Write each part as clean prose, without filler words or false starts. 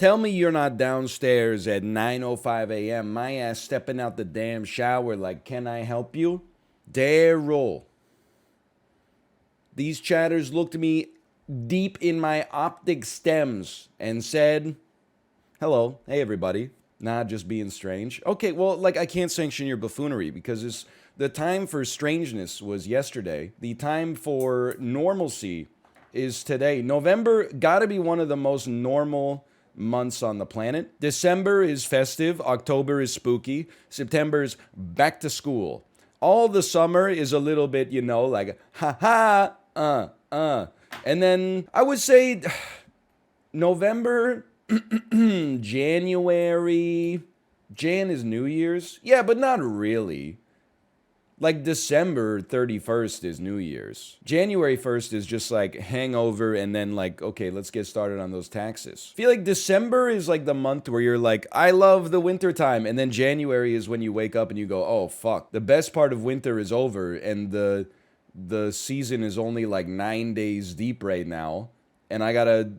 Tell me you're not downstairs at 9:05 a.m., my ass stepping out the damn shower like, can I help you? Dare roll. These chatters looked me deep in my optic stems and said, hello, hey everybody. Nah, just being strange. Okay, well, like, I can't sanction your buffoonery because the time for strangeness was yesterday. The time for normalcy is today. November gotta be one of the most normal months on the planet. December is festive, October is spooky, September is back to school. All the summer is a little bit, you know, like, ha ha, And then I would say November, January. Jan is New Year's. Yeah, but not really. Like December 31st is New Year's. January 1st is just like hangover and then like, okay, let's get started on those taxes. I feel like December is like the month where you're like, I love the winter time. And then January is when you wake up and you go, oh, fuck. The best part of winter is over and the season is only like 9 days deep right now. And I gotta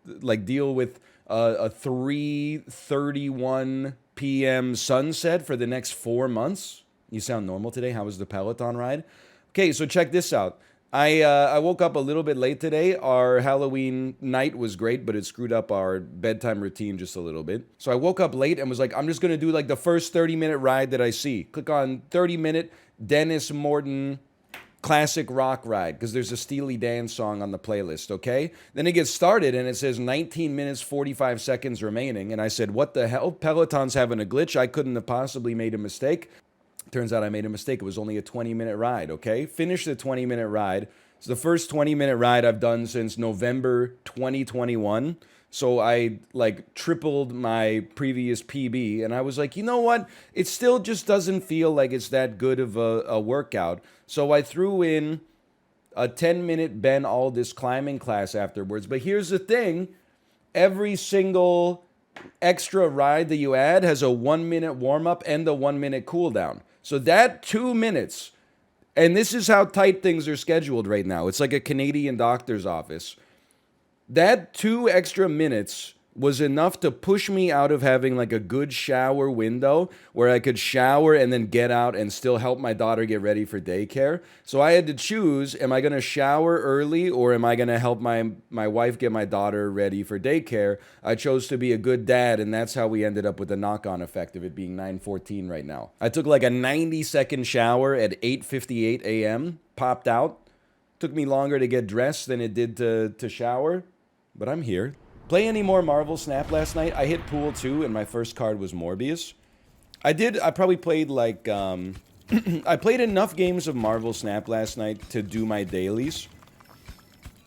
like deal with a 3:31 p.m. sunset for the next 4 months. You sound normal today. How was the Peloton ride? Okay, so check this out. I woke up a little bit late today. Our Halloween night was great, but it screwed up our bedtime routine just a little bit. So I woke up late and was like, I'm just going to do like the first 30-minute ride that I see. Click on 30-minute Dennis Morton classic rock ride because there's a Steely Dan song on the playlist, okay? Then it gets started and it says 19 minutes, 45 seconds remaining. And I said, what the hell? Peloton's having a glitch. I couldn't have possibly made a mistake. Turns out I made a mistake. It was only a 20-minute ride, okay? Finished the 20-minute ride. It's the first 20-minute ride I've done since November 2021. So I like tripled my previous PB. And I was like, you know what? It still just doesn't feel like it's that good of a workout. So I threw in a 10-minute Ben Aldis climbing class afterwards. But here's the thing. Every single extra ride that you add has a 1-minute warm-up and a 1-minute cool-down. So that 2 minutes, and this is how tight things are scheduled right now. It's like a Canadian doctor's office. That 2 extra minutes was enough to push me out of having like a good shower window where I could shower and then get out and still help my daughter get ready for daycare. So I had to choose, am I going to shower early or am I going to help my wife get my daughter ready for daycare? I chose to be a good dad, and that's how we ended up with the knock-on effect of it being 9:14 right now. I took like a 90-second shower at 8:58 a.m., popped out. Took me longer to get dressed than it did to shower, but I'm here. Play any more Marvel Snap last night? I hit pool 2 and my first card was Morbius. I probably played like, I played enough games of Marvel Snap last night to do my dailies.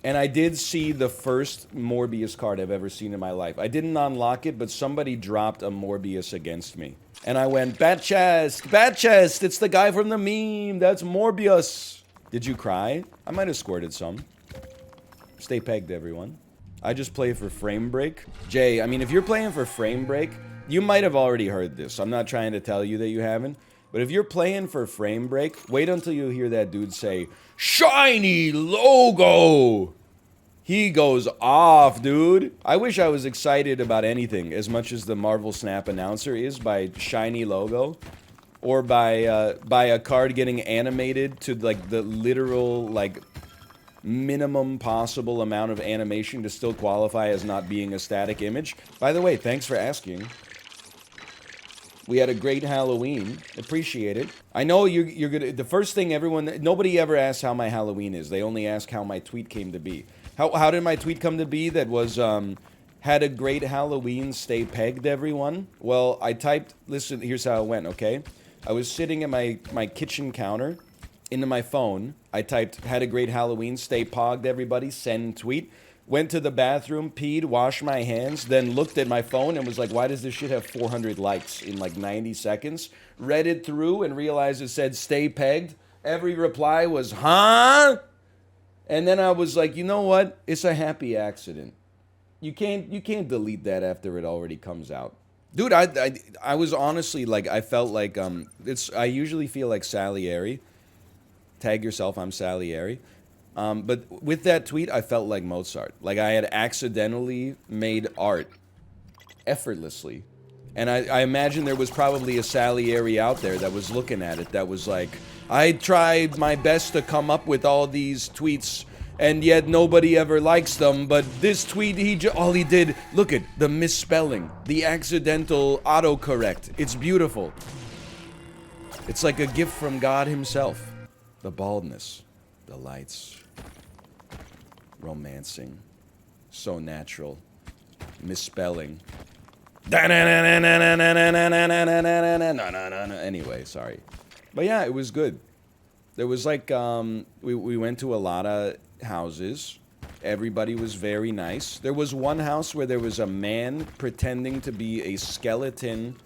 And I did see the first Morbius card I've ever seen in my life. I didn't unlock it, but somebody dropped a Morbius against me. And I went, Bat Chest, it's the guy from the meme, that's Morbius. Did you cry? I might have squirted some. Stay pegged, everyone. I just play for frame break. Jay, I mean, if you're playing for frame break, you might have already heard this. I'm not trying to tell you that you haven't. But if you're playing for frame break, wait until you hear that dude say, shiny logo! He goes off, dude. I wish I was excited about anything as much as the Marvel Snap announcer is by shiny logo. Or by a card getting animated to like the literal like minimum possible amount of animation to still qualify as not being a static image. By the way, thanks for asking. We had a great Halloween. Appreciate it. I know you're gonna. The first thing nobody ever asks how my Halloween is. They only ask how my tweet came to be. How did my tweet come to be? That was had a great Halloween. Stay pegged, everyone. Well, I typed. Listen, here's how it went. Okay. I was sitting at my kitchen counter. Into my phone, I typed, had a great Halloween, stay pogged, everybody, send tweet. Went to the bathroom, peed, washed my hands, then looked at my phone and was like, why does this shit have 400 likes in like 90 seconds? Read it through and realized it said, stay pegged. Every reply was, huh? And then I was like, you know what? It's a happy accident. You can't delete that after it already comes out. Dude, I was honestly like, I felt like, I usually feel like Salieri. Tag yourself, I'm Salieri. But with that tweet, I felt like Mozart. Like I had accidentally made art effortlessly. And I imagine there was probably a Salieri out there that was looking at it that was like, I tried my best to come up with all these tweets and yet nobody ever likes them, but this tweet, all he did, look at the misspelling, the accidental autocorrect. It's beautiful. It's like a gift from God himself. The baldness, the lights, romancing, so natural, misspelling. Anyway, sorry. But yeah, it was good. There was like, we went to a lot of houses. Everybody was very nice. There was one house where there was a man pretending to be a skeleton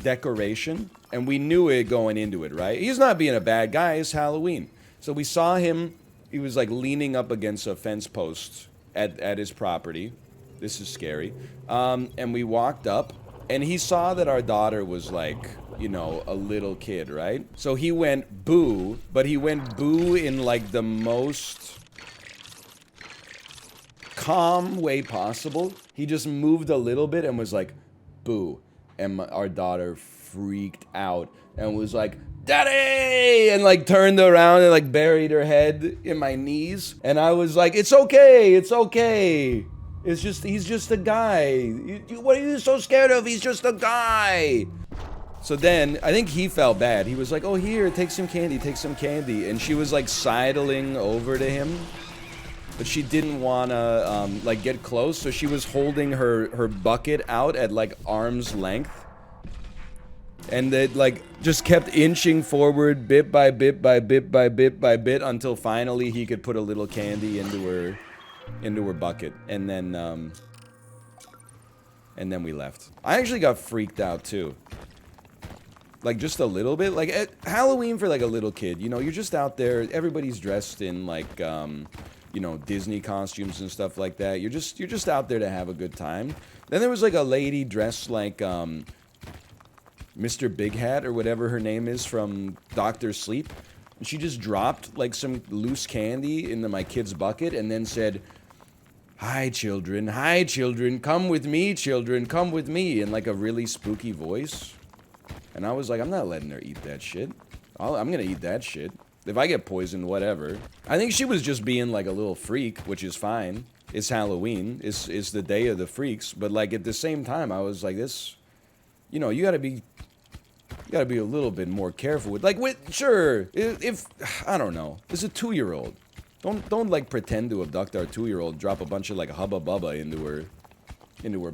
decoration, and we knew it going into it, right? He's not being a bad guy, it's Halloween. So we saw him, he was like leaning up against a fence post at his property. This is scary. And we walked up, and he saw that our daughter was like, you know, a little kid, right? So he went boo, but he went boo in like the most calm way possible. He just moved a little bit and was like, boo. And our daughter freaked out and was like, Daddy! And like turned around and like buried her head in my knees. And I was like, it's okay, it's okay. It's just, he's just a guy. What are you so scared of? He's just a guy. So then, I think he felt bad. He was like, oh, here, take some candy, take some candy. And she was like sidling over to him. But she didn't want to like get close. So she was holding her bucket out at like arm's length. And it like just kept inching forward bit by bit by bit by bit by bit until finally he could put a little candy into her bucket. And then we left. I actually got freaked out too. Like just a little bit. Like at Halloween for like a little kid, you know, you're just out there, everybody's dressed in like you know, Disney costumes and stuff like that. You're just out there to have a good time. Then there was like a lady dressed like Mr. Big Hat or whatever her name is from Dr. Sleep. And she just dropped like some loose candy into my kid's bucket and then said, hi children, come with me children, come with me, in like a really spooky voice. And I was like, I'm not letting her eat that shit. I'm gonna eat that shit. If I get poisoned, whatever. I think she was just being like a little freak, which is fine. It's Halloween. It's the day of the freaks. But like at the same time, I was like, this, you know, you gotta be a little bit more careful with, like, sure, if I don't know, it's a 2-year-old. Don't like pretend to abduct our 2-year-old, drop a bunch of like Hubba Bubba into her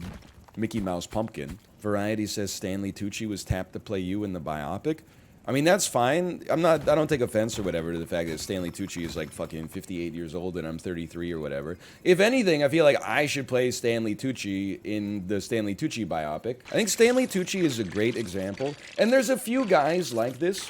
Mickey Mouse pumpkin. Variety says Stanley Tucci was tapped to play you in the biopic. I mean, that's fine. I don't take offense or whatever to the fact that Stanley Tucci is like fucking 58 years old and I'm 33 or whatever. If anything, I feel like I should play Stanley Tucci in the Stanley Tucci biopic. I think Stanley Tucci is a great example. And there's a few guys like this.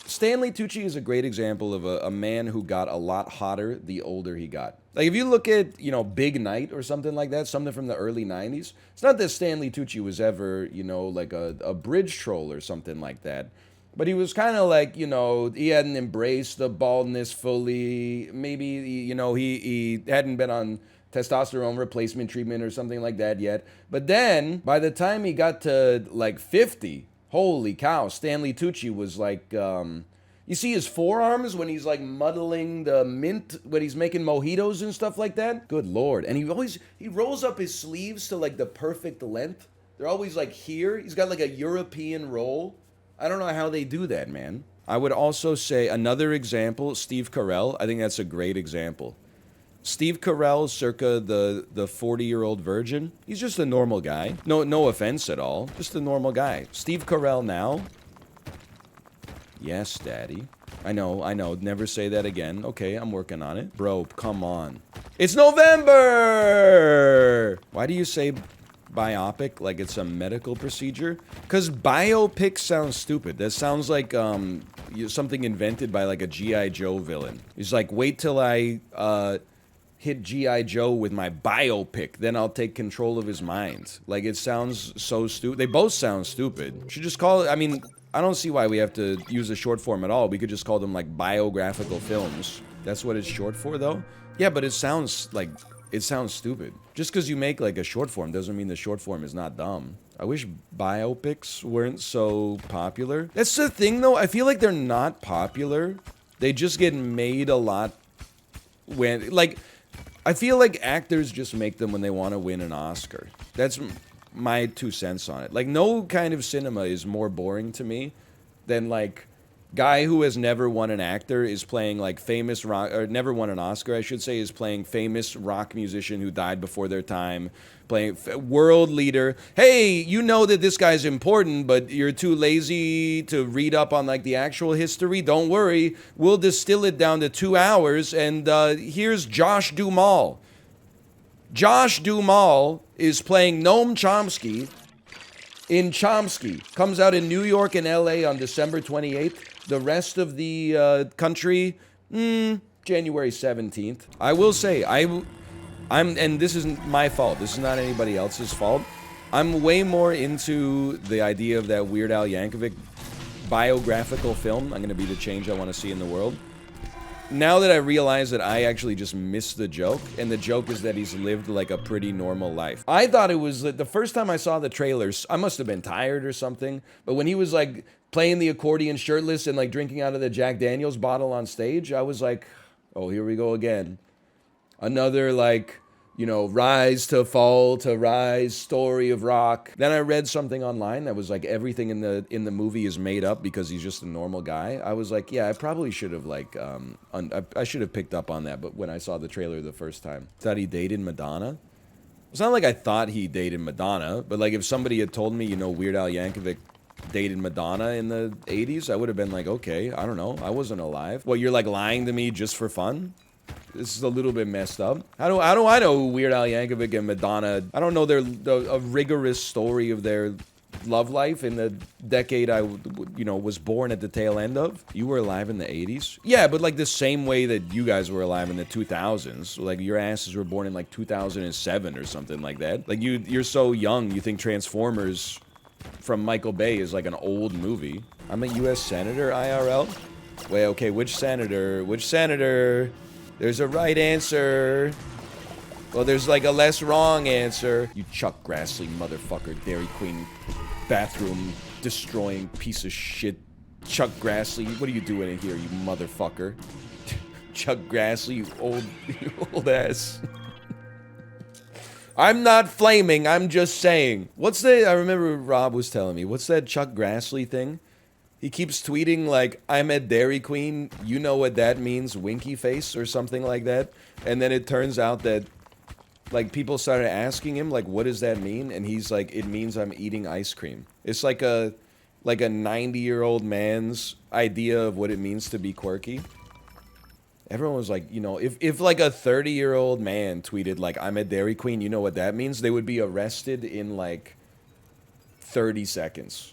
Stanley Tucci is a great example of a man who got a lot hotter the older he got. Like, if you look at, you know, Big Night or something like that, something from the early 90s, it's not that Stanley Tucci was ever, you know, like a bridge troll or something like that. But he was kind of like, you know, he hadn't embraced the baldness fully. Maybe, you know, he hadn't been on testosterone replacement treatment or something like that yet. But then, by the time he got to, like, 50, holy cow, Stanley Tucci was like, you see his forearms when he's, like, muddling the mint, when he's making mojitos and stuff like that? Good Lord. And he rolls up his sleeves to, like, the perfect length. They're always, like, here. He's got, like, a European roll. I don't know how they do that, man. I would also say another example, Steve Carell. I think that's a great example. Steve Carell, circa the 40-year-old virgin. He's just a normal guy. No offense at all. Just a normal guy. Steve Carell now. Yes, daddy. I know. Never say that again. Okay, I'm working on it. Bro, come on. It's November! Why do you say biopic like it's a medical procedure? Because biopic sounds stupid. That sounds like something invented by like a G.I. Joe villain. He's like, wait till I hit G.I. Joe with my biopic, then I'll take control of his mind. Like, it sounds so stupid. They both sound stupid. Should just call it, I mean, I don't see why we have to use a short form at all. We could just call them like biographical films. That's what it's short for though? Yeah, but it sounds like it sounds stupid. Just because you make like a short form doesn't mean the short form is not dumb. I wish biopics weren't so popular. That's the thing though, I feel like they're not popular. They just get made a lot when, like, I feel like actors just make them when they want to win an Oscar. That's my 2 cents on it. Like, no kind of cinema is more boring to me than, like, guy who has never won an actor is playing, like, famous rock, or never won an Oscar, I should say, is playing famous rock musician who died before their time, playing world leader. Hey, you know that this guy's important, but you're too lazy to read up on, like, the actual history? Don't worry. We'll distill it down to 2 hours, and here's Josh Duhamel. Josh Duhamel is playing Noam Chomsky in Chomsky. Comes out in New York and LA on December 28th. The rest of the country, January 17th. I will say, I'm, and this isn't my fault. This is not anybody else's fault. I'm way more into the idea of that Weird Al Yankovic biographical film. I'm going to be the change I want to see in the world. Now that I realize that I actually just missed the joke, and the joke is that he's lived like a pretty normal life. I thought it was, the first time I saw the trailers, I must have been tired or something, but when he was like playing the accordion shirtless and like drinking out of the Jack Daniels bottle on stage, I was like, oh, here we go again. Another like, you know, rise to fall to rise story of rock. Then I read something online that was like everything in the movie is made up because he's just a normal guy. I was like, yeah, I probably should have like I should have picked up on that, but when I saw the trailer the first time, thought he dated Madonna. It's not like I thought he dated Madonna, but like if somebody had told me, you know, Weird Al Yankovic dated Madonna in the 80s, I would have been like, okay, I don't know, I wasn't alive. What, you're like lying to me just for fun? This is a little bit messed up. How do I know Weird Al Yankovic and Madonna? I don't know a rigorous story of their love life in the decade I, you know, was born at the tail end of. You were alive in the 80s? Yeah, but like the same way that you guys were alive in the 2000s. Like your asses were born in like 2007 or something like that. Like you're so young, you think Transformers from Michael Bay is like an old movie. I'm a U.S. Senator, IRL? Wait, okay, which senator? Which senator? There's a right answer. Well, there's like a less wrong answer. You Chuck Grassley motherfucker, Dairy Queen bathroom destroying piece of shit. Chuck Grassley, what are you doing in here, you motherfucker? Chuck Grassley, you old ass. I'm not flaming, I'm just saying. I remember Rob was telling me, what's that Chuck Grassley thing? He keeps tweeting like, I'm at Dairy Queen, you know what that means, winky face or something like that. And then it turns out that like people started asking him like, what does that mean? And he's like, it means I'm eating ice cream. It's like a 90-year-old man's idea of what it means to be quirky. Everyone was like, you know, if like a 30-year-old man tweeted like, I'm at Dairy Queen, you know what that means? They would be arrested in like 30 seconds.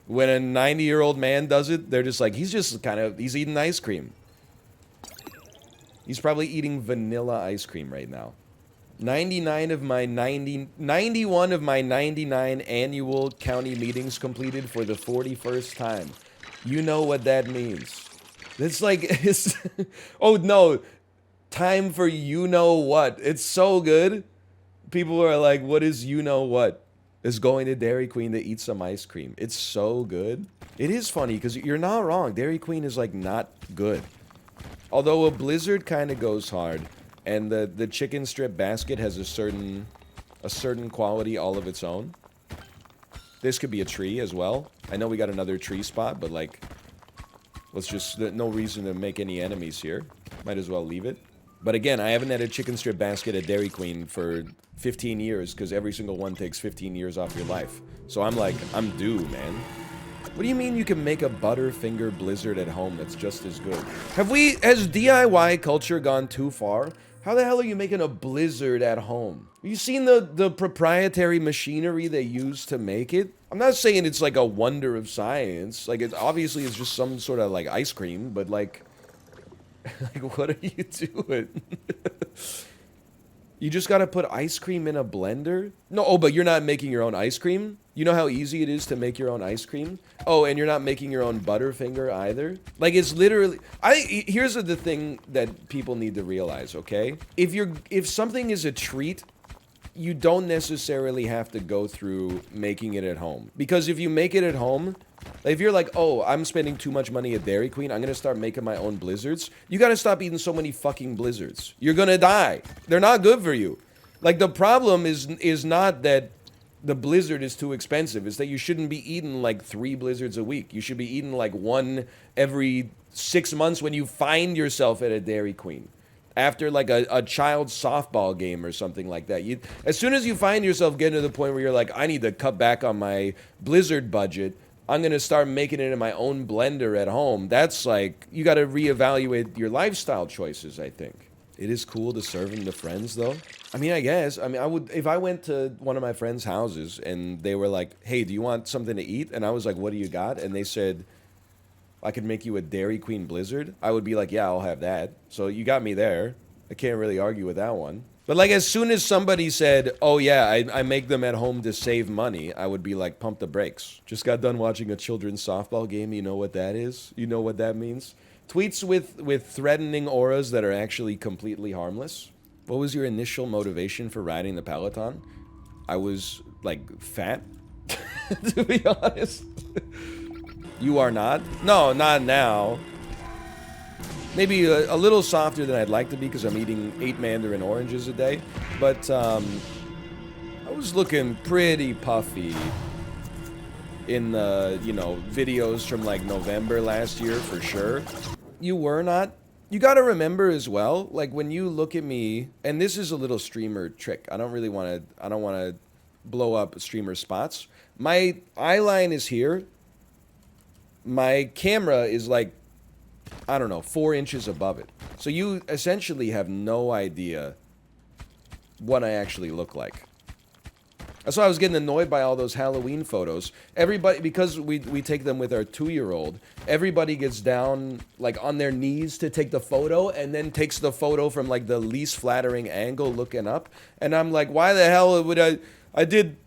When a 90-year-old man does it, they're just like, he's eating ice cream. He's probably eating vanilla ice cream right now. 91 of my 99 annual county meetings completed for the 41st time. You know what that means. It's like, oh no, time for you know what. It's so good. People are like, what is you know what? Is going to Dairy Queen to eat some ice cream. It's so good. It is funny because you're not wrong. Dairy Queen is like not good. Although a Blizzard kind of goes hard, and the chicken strip basket has a certain quality all of its own. This could be a tree as well. I know we got another tree spot, but like, let's just, no reason to make any enemies here. Might as well leave it. But again, I haven't had a chicken strip basket at Dairy Queen for 15 years because every single one takes 15 years off your life. So I'm like, I'm due, man. What do you mean you can make a Butterfinger Blizzard at home that's just as good? Has DIY culture gone too far? How the hell are you making a Blizzard at home? Have you seen the proprietary machinery they use to make it? I'm not saying it's like a wonder of science. Like, it obviously is just some sort of like ice cream, but like, like what are you doing? You just gotta put ice cream in a blender? No, oh, but you're not making your own ice cream? You know how easy it is to make your own ice cream? Oh, and you're not making your own Butterfinger either? Like, it's literally... Here's the thing that people need to realize, okay? If something is a treat, you don't necessarily have to go through making it at home. Because if you make it at home... If you're like, oh, I'm spending too much money at Dairy Queen, I'm gonna start making my own blizzards. You gotta stop eating so many fucking blizzards. You're gonna die. They're not good for you. Like, the problem is not that the blizzard is too expensive. It's that you shouldn't be eating like 3 blizzards a week. You should be eating like 1 every 6 months when you find yourself at a Dairy Queen. After like a child's softball game or something like that. As soon as you find yourself getting to the point where you're like, I need to cut back on my blizzard budget, I'm going to start making it in my own blender at home. That's like, you got to reevaluate your lifestyle choices, I think. It is cool to serve them to friends, though. I mean, I guess. I mean, I would, if I went to one of my friends' houses and they were like, hey, do you want something to eat? And I was like, what do you got? And they said, I could make you a Dairy Queen Blizzard. I would be like, yeah, I'll have that. So you got me there. I can't really argue with that one. But like, as soon as somebody said, oh yeah, I make them at home to save money, I would be like, pump the brakes. Just got done watching a children's softball game. You know what that is? You know what that means? Tweets with threatening auras that are actually completely harmless. What was your initial motivation for riding the Peloton? I was like fat, to be honest. You are not? No, not now. Maybe a little softer than I'd like to be because I'm eating 8 mandarin oranges a day. But I was looking pretty puffy in the, you know, videos from like November last year for sure. You were not? You gotta remember as well, like when you look at me, and this is a little streamer trick. I don't want to blow up streamer spots. My eye line is here. My camera is like, I don't know, 4 inches above it. So you essentially have no idea what I actually look like. That's why I was getting annoyed by all those Halloween photos. Everybody, because we take them with our 2-year-old, everybody gets down like on their knees to take the photo and then takes the photo from like the least flattering angle looking up. And I'm like, why the hell would I did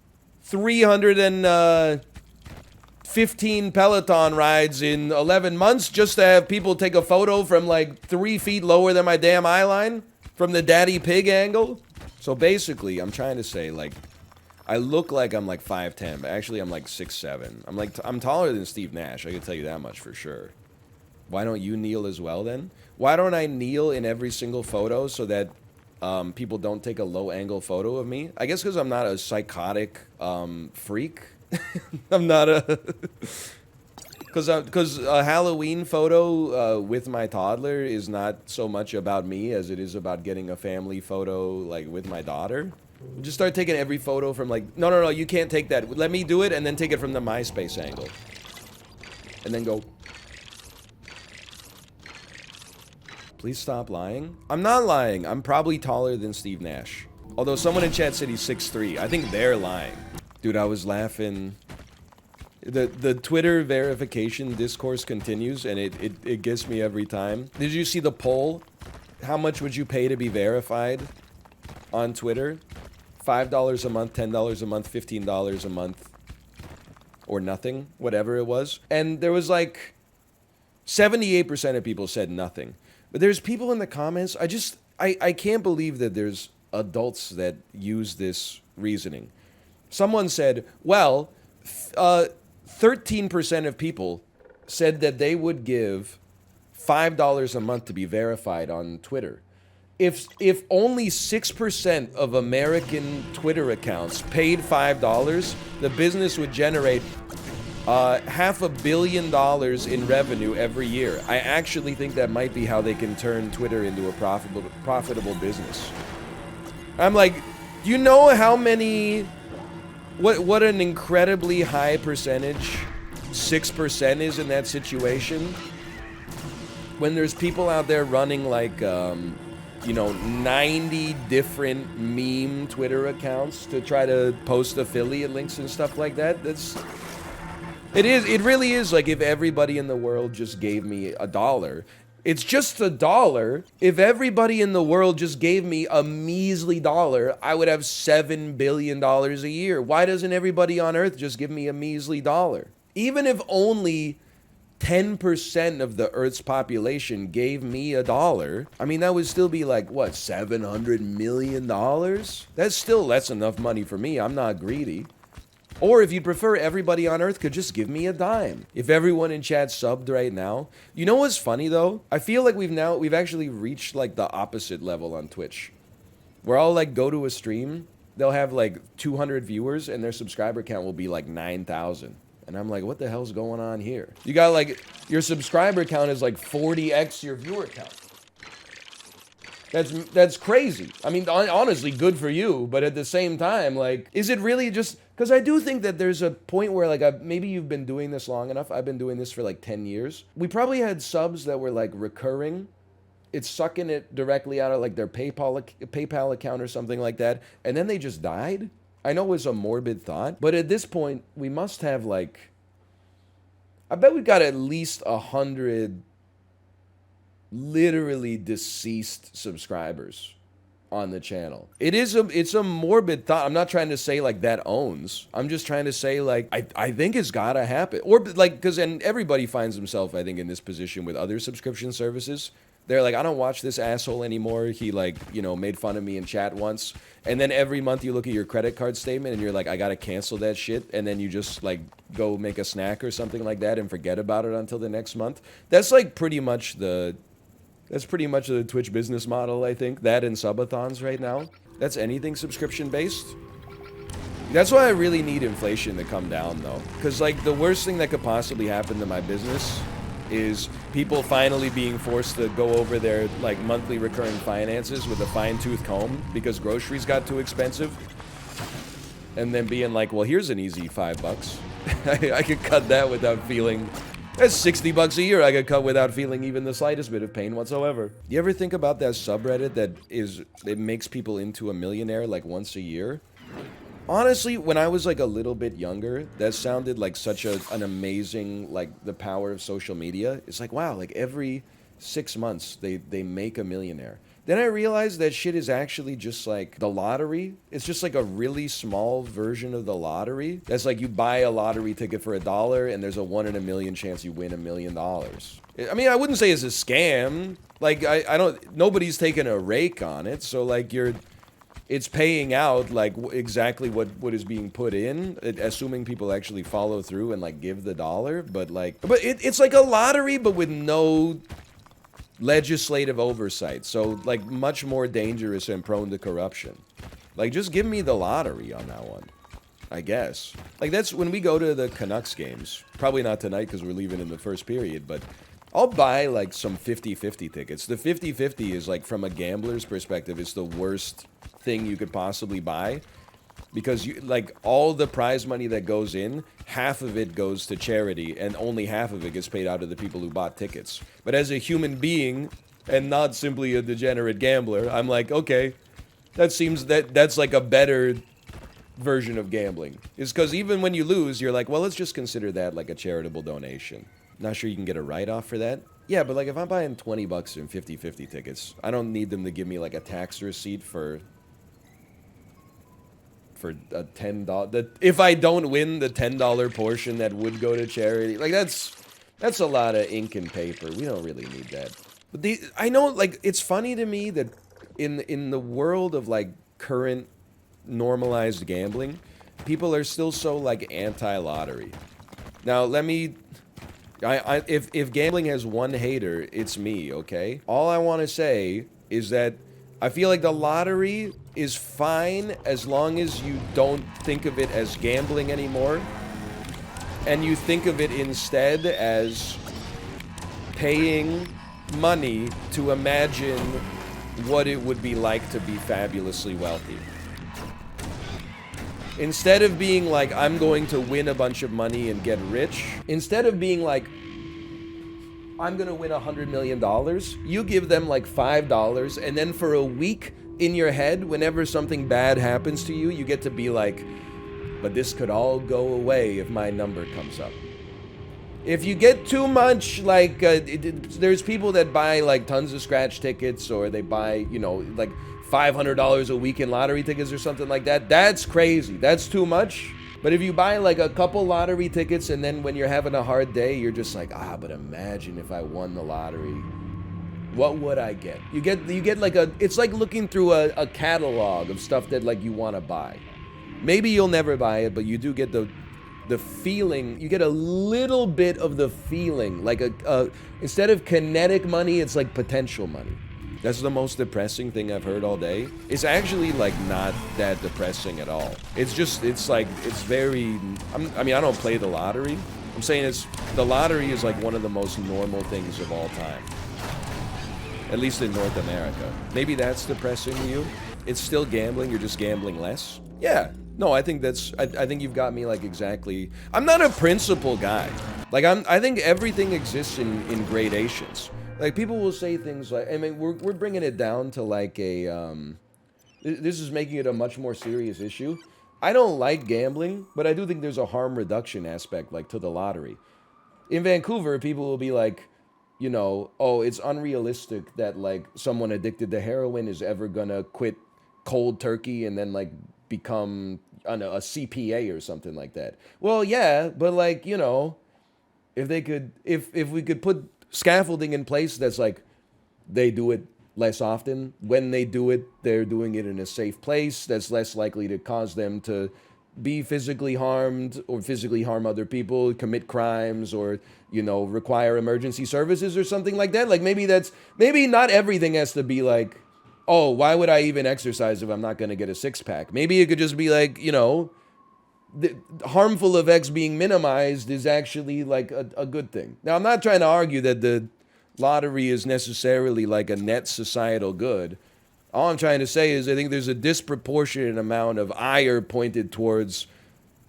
315 Peloton rides in 11 months just to have people take a photo from like 3 feet lower than my damn eye line from the daddy pig angle. So basically, I'm trying to say, like, I look like I'm like 5'10", but actually I'm like 6'7". I'm taller than Steve Nash, I can tell you that much for sure. Why don't you kneel as well then? Why don't I kneel in every single photo so that people don't take a low angle photo of me? I guess because I'm not a psychotic freak. I'm not a... Because a Halloween photo with my toddler is not so much about me as it is about getting a family photo like with my daughter. Just start taking every photo from like, no, you can't take that. Let me do it and then take it from the MySpace angle. And then go. Please stop lying. I'm not lying. I'm probably taller than Steve Nash. Although someone in chat said he's 6'3". I think they're lying. Dude, I was laughing. The Twitter verification discourse continues, and it gets me every time. Did you see the poll? How much would you pay to be verified on Twitter? $5 a month, $10 a month, $15 a month, or nothing, whatever it was. And there was like 78% of people said nothing. But there's people in the comments, I can't believe that there's adults that use this reasoning. Someone said, well, 13% of people said that they would give $5 a month to be verified on Twitter. If only 6% of American Twitter accounts paid $5, the business would generate $500 million in revenue every year. I actually think that might be how they can turn Twitter into a profitable business. I'm like, do you know how many... What an incredibly high percentage 6% is in that situation? When there's people out there running like, 90 different meme Twitter accounts to try to post affiliate links and stuff like that. It really is like if everybody in the world just gave me $1. It's just $1. If everybody in the world just gave me a measly dollar, I would have $7 billion a year. Why doesn't everybody on Earth just give me a measly dollar? Even if only 10% of the Earth's population gave me $1, I mean, that would still be like, what, $700 million? That's still less enough money for me. I'm not greedy. Or if you'd prefer, everybody on Earth could just give me a dime. If everyone in chat subbed right now. You know what's funny though? I feel like we've actually reached like the opposite level on Twitch. Where I'll like go to a stream, they'll have like 200 viewers and their subscriber count will be like 9,000. And I'm like, what the hell's going on here? You got like, your subscriber count is like 40x your viewer count. That's crazy. I mean, honestly, good for you. But at the same time, like, is it really just... Because I do think that there's a point where, like, maybe you've been doing this long enough. I've been doing this for, like, 10 years. We probably had subs that were, like, recurring. It's sucking it directly out of, like, their PayPal account or something like that. And then they just died. I know it was a morbid thought. But at this point, we must have, like... I bet we got at least 100... literally deceased subscribers on the channel. It's a morbid thought. I'm not trying to say like that owns. I'm just trying to say like I think it's gotta happen. Or like because and everybody finds himself I think in this position with other subscription services. They're like, I don't watch this asshole anymore. He like, you know, made fun of me in chat once. And then every month you look at your credit card statement and you're like, I gotta cancel that shit. And then you just like go make a snack or something like that and forget about it until the next month. That's like pretty much the Twitch business model, I think. That and subathons right now. That's anything subscription-based. That's why I really need inflation to come down, though. Because, like, the worst thing that could possibly happen to my business is people finally being forced to go over their, like, monthly recurring finances with a fine-tooth comb because groceries got too expensive. And then being like, well, here's an easy $5. I could cut that without feeling... That's $60 a year I could cut without feeling even the slightest bit of pain whatsoever. You ever think about that subreddit it makes people into a millionaire like once a year? Honestly, when I was like a little bit younger, that sounded like such an amazing, like the power of social media. It's like, wow, like every 6 months they make a millionaire. Then I realized that shit is actually just like the lottery. It's just like a really small version of the lottery. That's like you buy a lottery ticket for $1 and there's a 1 in a million chance you win $1 million. I mean, I wouldn't say it's a scam. Like nobody's taking a rake on it. So like it's paying out like exactly what is being put in, assuming people actually follow through and like give the dollar. But it's like a lottery, but with no legislative oversight, so like much more dangerous and prone to corruption. Like just give me the lottery on that one, I guess. Like that's when we go to the Canucks games, probably not tonight because we're leaving in the first period, but I'll buy like some 50-50 tickets. The 50-50 is like from a gambler's perspective, it's the worst thing you could possibly buy because you like all the prize money that goes in, half of it goes to charity and only half of it gets paid out to the people who bought tickets. But as a human being and not simply a degenerate gambler, I'm like, okay, that seems that's like a better version of gambling. Is because even when you lose, you're like, well, let's just consider that like a charitable donation. Not sure you can get a write-off for that. Yeah, but like if I'm buying $20 in 50-50 tickets, I don't need them to give me like a tax receipt for a $10, if I don't win the $10 portion that would go to charity. Like that's a lot of ink and paper. We don't really need that. But I know, like, it's funny to me that in the world of like current normalized gambling, people are still so like anti-lottery. Now if gambling has one hater, it's me, okay? All I want to say is that I feel like the lottery is fine as long as you don't think of it as gambling anymore. And you think of it instead as paying money to imagine what it would be like to be fabulously wealthy. Instead of being like, I'm going to win a bunch of money and get rich, instead of being like, I'm gonna win $100 million, you give them like $5, and then for a week in your head, whenever something bad happens to you, you get to be like, but this could all go away if my number comes up. If you get too much, like, there's people that buy like tons of scratch tickets, or they buy, you know, like $500 a week in lottery tickets or something like that. That's crazy. That's too much. But if you buy like a couple lottery tickets, and then when you're having a hard day, you're just like, but imagine if I won the lottery. What would I get? You get like it's like looking through a catalog of stuff that like you want to buy. Maybe you'll never buy it, but you do get the feeling. You get a little bit of the feeling, like instead of kinetic money, it's like potential money. That's the most depressing thing I've heard all day. It's actually like not that depressing at all. It's just, it's like, it's very, I mean, I don't play the lottery. I'm saying the lottery is like one of the most normal things of all time. At least in North America. Maybe that's depressing to you. It's still gambling, you're just gambling less. Yeah, no, I think I think you've got me like exactly. I'm not a principle guy. Like I think everything exists in gradations. Like people will say things like, I mean, we're bringing it down to like a, this is making it a much more serious issue. I don't like gambling, but I do think there's a harm reduction aspect, like to the lottery. In Vancouver, people will be like, you know, oh, it's unrealistic that like someone addicted to heroin is ever gonna quit cold turkey and then like become, I don't know, a CPA or something like that. Well, yeah, but like, you know, if we could put scaffolding in place that's like they do it less often. When they do it, they're doing it in a safe place that's less likely to cause them to be physically harmed or physically harm other people, commit crimes, or, you know, require emergency services or something like that. Like maybe not everything has to be like, oh, why would I even exercise if I'm not going to get a six-pack? Maybe it could just be like, you know, the harmful effects being minimized is actually like a good thing. Now, I'm not trying to argue that the lottery is necessarily like a net societal good. All I'm trying to say is I think there's a disproportionate amount of ire pointed towards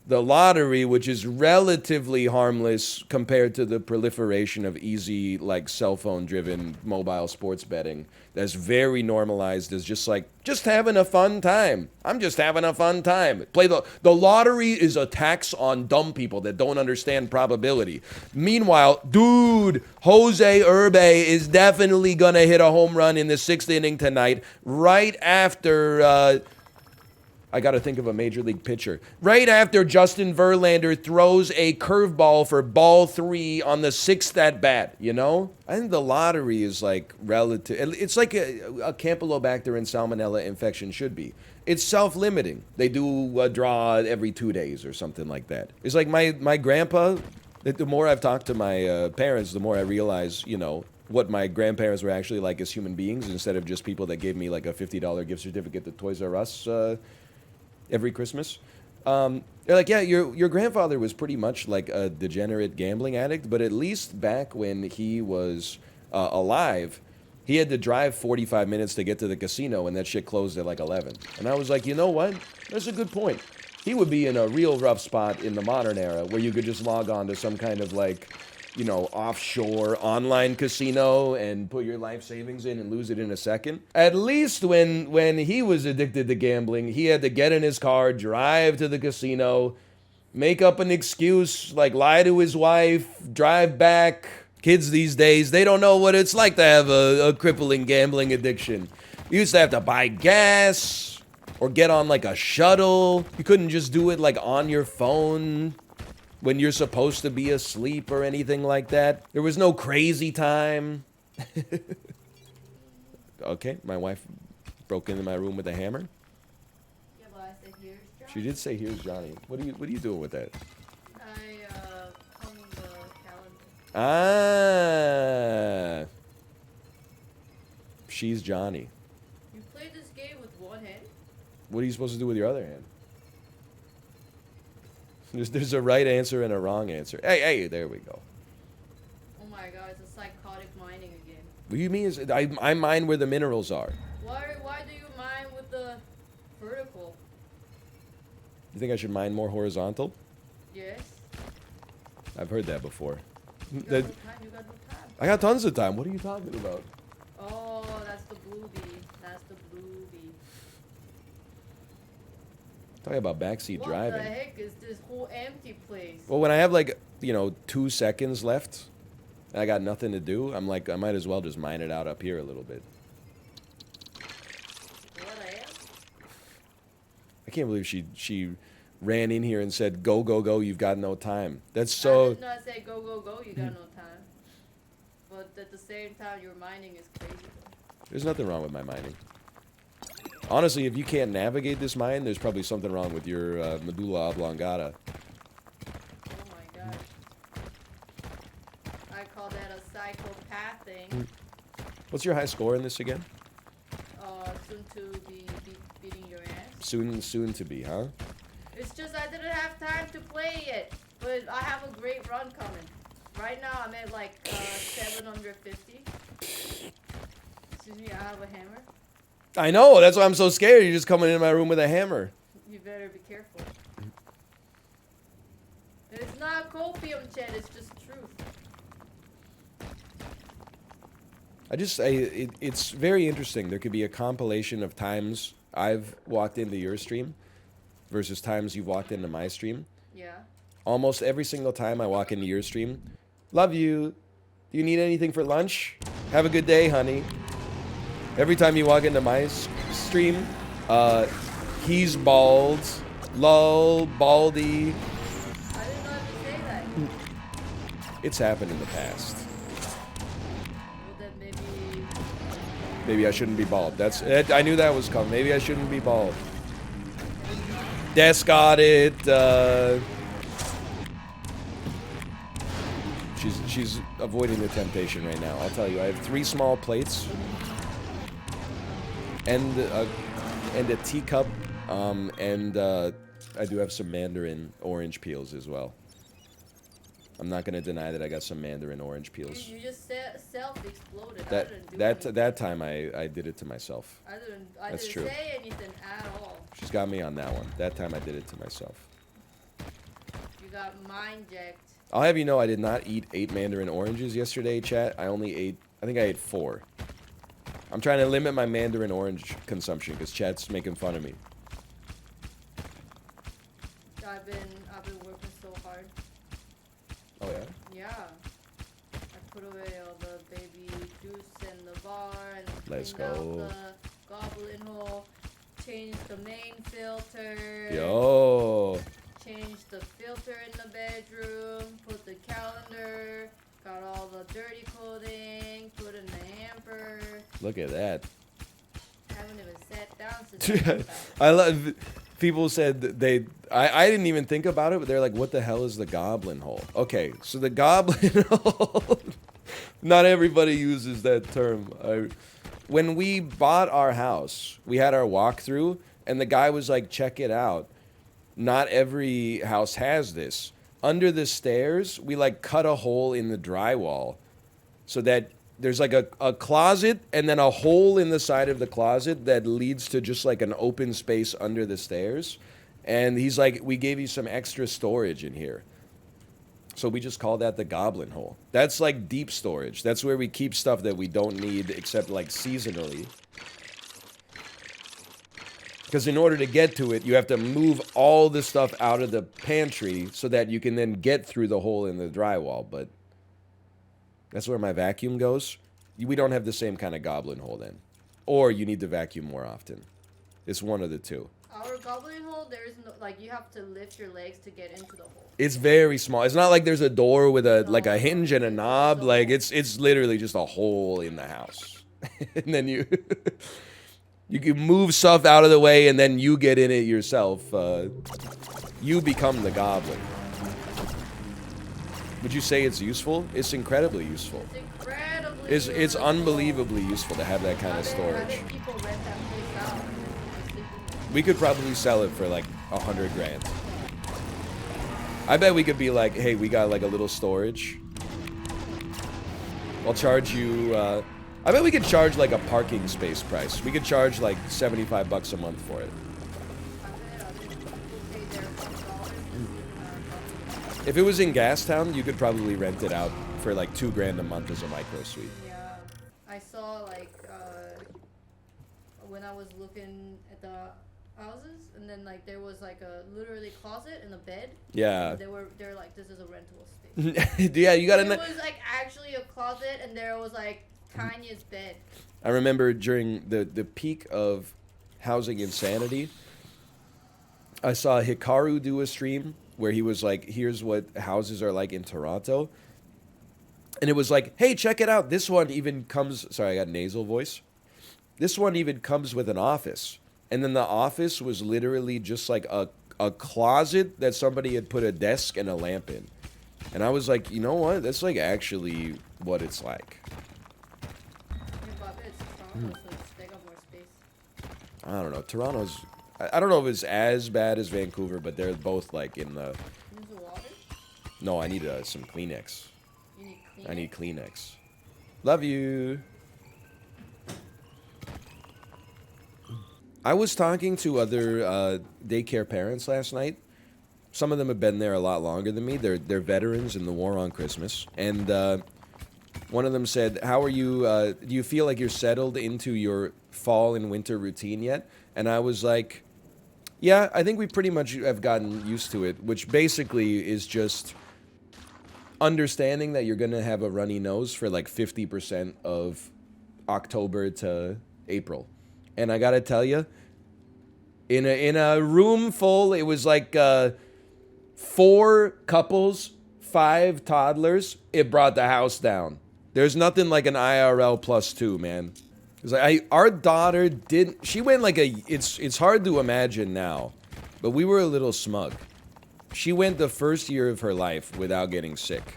the lottery, which is relatively harmless compared to the proliferation of easy, like cell phone driven mobile sports betting that's very normalized as just like, just having a fun time. I'm just having a fun time. The lottery is a tax on dumb people that don't understand probability. Meanwhile, dude, Jose Urbe is definitely going to hit a home run in the 6th inning tonight, right after, I got to think of a major league pitcher. Right after Justin Verlander throws a curveball for ball 3 on the 6th at bat, you know? I think the lottery is like relative. It's like a Campylobacter and Salmonella infection should be. It's self-limiting. They do a draw every 2 days or something like that. It's like my grandpa, the more I've talked to my parents, the more I realize, you know, what my grandparents were actually like as human beings instead of just people that gave me like a $50 gift certificate to Toys R Us every Christmas. They're like, yeah, your grandfather was pretty much like a degenerate gambling addict, but at least back when he was alive, he had to drive 45 minutes to get to the casino, and that shit closed at like 11. And I was like, you know what? That's a good point. He would be in a real rough spot in the modern era where you could just log on to some kind of like, you know, offshore online casino and put your life savings in and lose it in a second. At least when he was addicted to gambling, he had to get in his car, drive to the casino, make up an excuse, like lie to his wife, drive back. Kids these days, they don't know what it's like to have a crippling gambling addiction. You used to have to buy gas or get on like a shuttle. You couldn't just do it like on your phone when you're supposed to be asleep or anything like that. There was no crazy time. Okay, my wife broke into my room with a hammer. Yeah, but I said here's Johnny. She did say, "Here's Johnny." What are you doing with that? Hung the calendar. Ah, she's Johnny. You played this game with one hand? What are you supposed to do with your other hand? There's a right answer and a wrong answer. Hey, there we go. Oh my god, it's a psychotic mining again. What do you mean? I mine where the minerals are. Why do you mine with the vertical? You think I should mine more horizontal? Yes. I've heard that before. You got no time. I got tons of time. What are you talking about? Oh, that's the blue bee. That's the blue bee. Talking about backseat driving. What the heck is this whole empty place? Well, when I have like, 2 seconds left, and I got nothing to do, I'm like, I might as well just mine it out up here a little bit. What I am? I can't believe she ran in here and said, go, go, go, you've got no time. That's so... I did not say go, go, go, you got no time. But at the same time, your mining is crazy though. There's nothing wrong with my mining. Honestly, if you can't navigate this mine, there's probably something wrong with your medulla oblongata. Oh my god. I call that a psychopath thing. What's your high score in this again? Soon to be beating your ass. Soon to be, huh? It's just I didn't have time to play it, but I have a great run coming. Right now I'm at like 750. Excuse me, I have a hammer. I know, that's why I'm so scared. You're just coming in my room with a hammer. You better be careful. It's not copium, Chad, it's just truth. It's very interesting. There could be a compilation of times I've walked into your stream versus times you've walked into my stream. Yeah. Almost every single time I walk into your stream, love you. Do you need anything for lunch? Have a good day, honey. Every time you walk into my stream, he's bald, lol, baldy. I didn't know if you say that. It's happened in the past. Well, then Maybe I shouldn't be bald. I knew that was coming. Maybe I shouldn't be bald. Des got it. She's avoiding the temptation right now. I'll tell you, I have 3 small plates and a teacup, and I do have some mandarin orange peels as well. I'm not gonna deny that I got some mandarin orange peels. You just self-exploded. That time I did it to myself. I That's didn't true. say anything at all. She's got me on that one. That time I did it to myself. You got mind jacked. I'll have you know I did not eat 8 mandarin oranges yesterday, chat. I think I ate 4. I'm trying to limit my mandarin orange consumption because chat's making fun of me. I've been working so hard. Oh yeah? Yeah. I put away all the baby juice in the bar and Let's cleaned out go. the goblin hole, changed the main filter. Yo. Changed the filter in the bedroom, put the calendar, got all the dirty clothing, put in the hamper. Look at that. Haven't even sat down since I love. People said that I didn't even think about it, but they're like, "What the hell is the goblin hole?" Okay, so the goblin hole. Not everybody uses that term. When we bought our house, we had our walkthrough, and the guy was like, "Check it out. Not every house has this. Under the stairs, we like cut a hole in the drywall so that there's like a closet and then a hole in the side of the closet that leads to just like an open space under the stairs. And he's like, we gave you some extra storage in here. So we just call that the goblin hole. That's like deep storage. That's where we keep stuff that we don't need except like seasonally. Because in order to get to it, you have to move all the stuff out of the pantry so that you can then get through the hole in the drywall. But that's where my vacuum goes. We don't have the same kind of goblin hole then. Or you need to vacuum more often. It's one of the two. Our goblin hole, there is no, like, you have to lift your legs to get into the hole. It's very small. It's not like there's a door with a hinge and a knob. Like it's literally just a hole in the house. And then you you can move stuff out of the way and then you get in it yourself. You become the goblin. Would you say it's useful? It's incredibly useful. It's incredibly It's unbelievably useful to have that kind of How storage. did people rent that place out? We could probably sell it for like 100 grand. I bet we could be like, hey, we got like a little storage. I'll charge you, I bet we could charge like a parking space price. We could charge like 75 bucks a month for it. If it was in Gastown, you could probably rent it out for like 2 grand a month as a micro suite. Yeah, I saw like when I was looking at the houses, and then like there was like a literally closet and a bed. Yeah. And they're like, this is a rental space. Yeah, you gotta. It was like actually a closet, and there was like tiniest bed. I remember during the peak of housing insanity, I saw Hikaru do a stream where he was like, here's what houses are like in Toronto. And it was like, hey, check it out. This one even comes, sorry, I got nasal voice. This one even comes with an office. And then the office was literally just like a closet that somebody had put a desk and a lamp in. And I was like, you know what? That's like actually what it's like. They got more space. I don't know. Toronto's, I don't know if it's as bad as Vancouver, but they're both like in the... Use the water? No, I need some Kleenex. You need Kleenex? I need Kleenex. Love you. I was talking to other daycare parents last night. Some of them have been there a lot longer than me. They're veterans in the war on Christmas. And one of them said, how are you, do you feel like you're settled into your fall and winter routine yet? And I was like, yeah, I think we pretty much have gotten used to it, which basically is just understanding that you're going to have a runny nose for like 50% of October to April. And I got to tell you, in a room full, it was like 4 couples, 5 toddlers. It brought the house down. There's nothing like an IRL +2, man. It's like our daughter didn't. She went like a. It's hard to imagine now, but we were a little smug. She went the first year of her life without getting sick,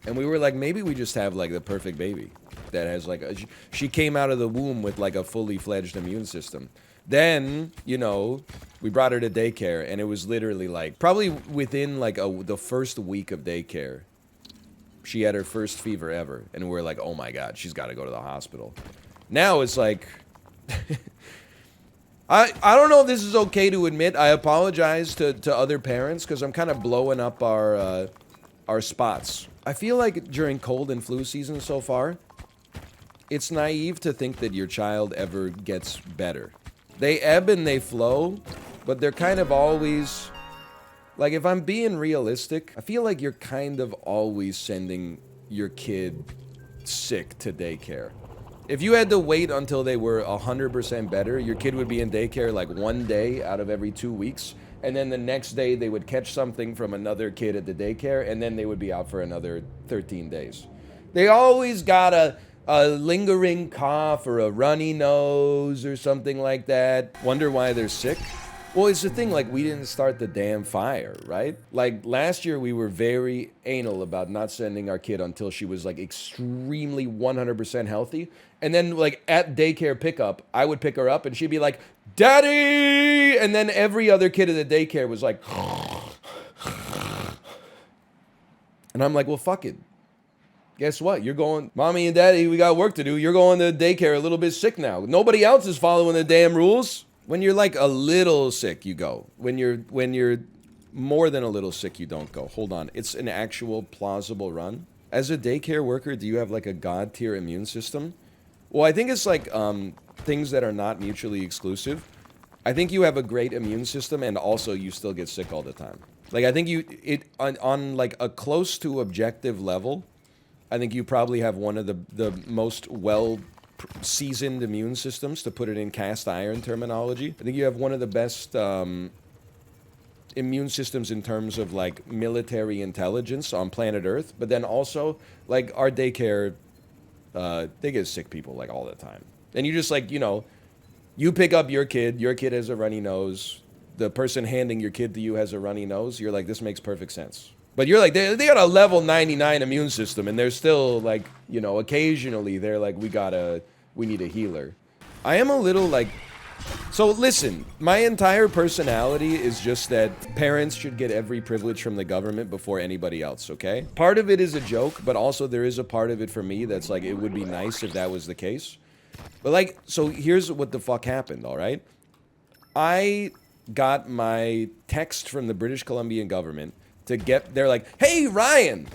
and we were like, maybe we just have like the perfect baby that has like a. She came out of the womb with like a fully fledged immune system. Then, you know, we brought her to daycare, and it was literally like probably within like the first week of daycare, she had her first fever ever, and we were like, oh my god, she's got to go to the hospital. Now it's like, I don't know if this is okay to admit. I apologize to other parents because I'm kind of blowing up our spots. I feel like during cold and flu season so far, it's naive to think that your child ever gets better. They ebb and they flow, but they're kind of always, like if I'm being realistic, I feel like you're kind of always sending your kid sick to daycare. If you had to wait until they were 100% better, your kid would be in daycare like 1 day out of every 2 weeks. And then the next day they would catch something from another kid at the daycare, and then they would be out for another 13 days. They always got a lingering cough or a runny nose or something like that. Wonder why they're sick? Well, it's the thing, like, we didn't start the damn fire, right? Like, last year we were very anal about not sending our kid until she was, like, extremely 100% healthy. And then, like, at daycare pickup, I would pick her up and she'd be like, Daddy! And then every other kid at the daycare was like, and I'm like, well, fuck it. Guess what? You're going, Mommy and Daddy, we got work to do. You're going to daycare a little bit sick now. Nobody else is following the damn rules. When you're like a little sick, you go. When you're more than a little sick, you don't go. Hold on. It's an actual plausible run. As a daycare worker, do you have like a god tier immune system? Well, I think it's like things that are not mutually exclusive. I think you have a great immune system and also you still get sick all the time. Like I think on like a close to objective level, I think you probably have one of the most seasoned immune systems, to put it in cast iron terminology. I think you have one of the best immune systems in terms of like military intelligence on planet Earth. But then also, like our daycare, they get sick people like all the time. And you just like, you know, you pick up your kid has a runny nose. The person handing your kid to you has a runny nose. You're like, this makes perfect sense. But you're like, they got a level 99 immune system, and they're still like, you know, occasionally they're like, we need a healer. I am a little like, so listen, my entire personality is just that parents should get every privilege from the government before anybody else, okay? Part of it is a joke, but also there is a part of it for me that's like, it would be nice if that was the case. But like, so here's what the fuck happened, all right? I got my text from the British Columbian government to get, they're like, hey, Ryan,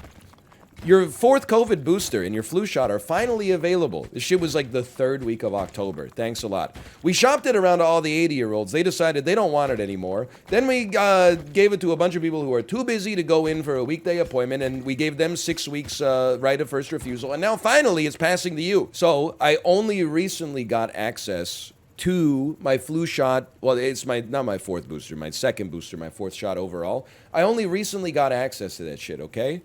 Your 4th COVID booster and your flu shot are finally available. This shit was like the 3rd week of October. Thanks a lot. We shopped it around to all the 80-year-olds. They decided they don't want it anymore. Then we gave it to a bunch of people who are too busy to go in for a weekday appointment, and we gave them 6 weeks right of first refusal. And now finally it's passing to you. So I only recently got access to my flu shot. Well, it's not my 4th booster, my 2nd booster, my 4th shot overall. I only recently got access to that shit, okay?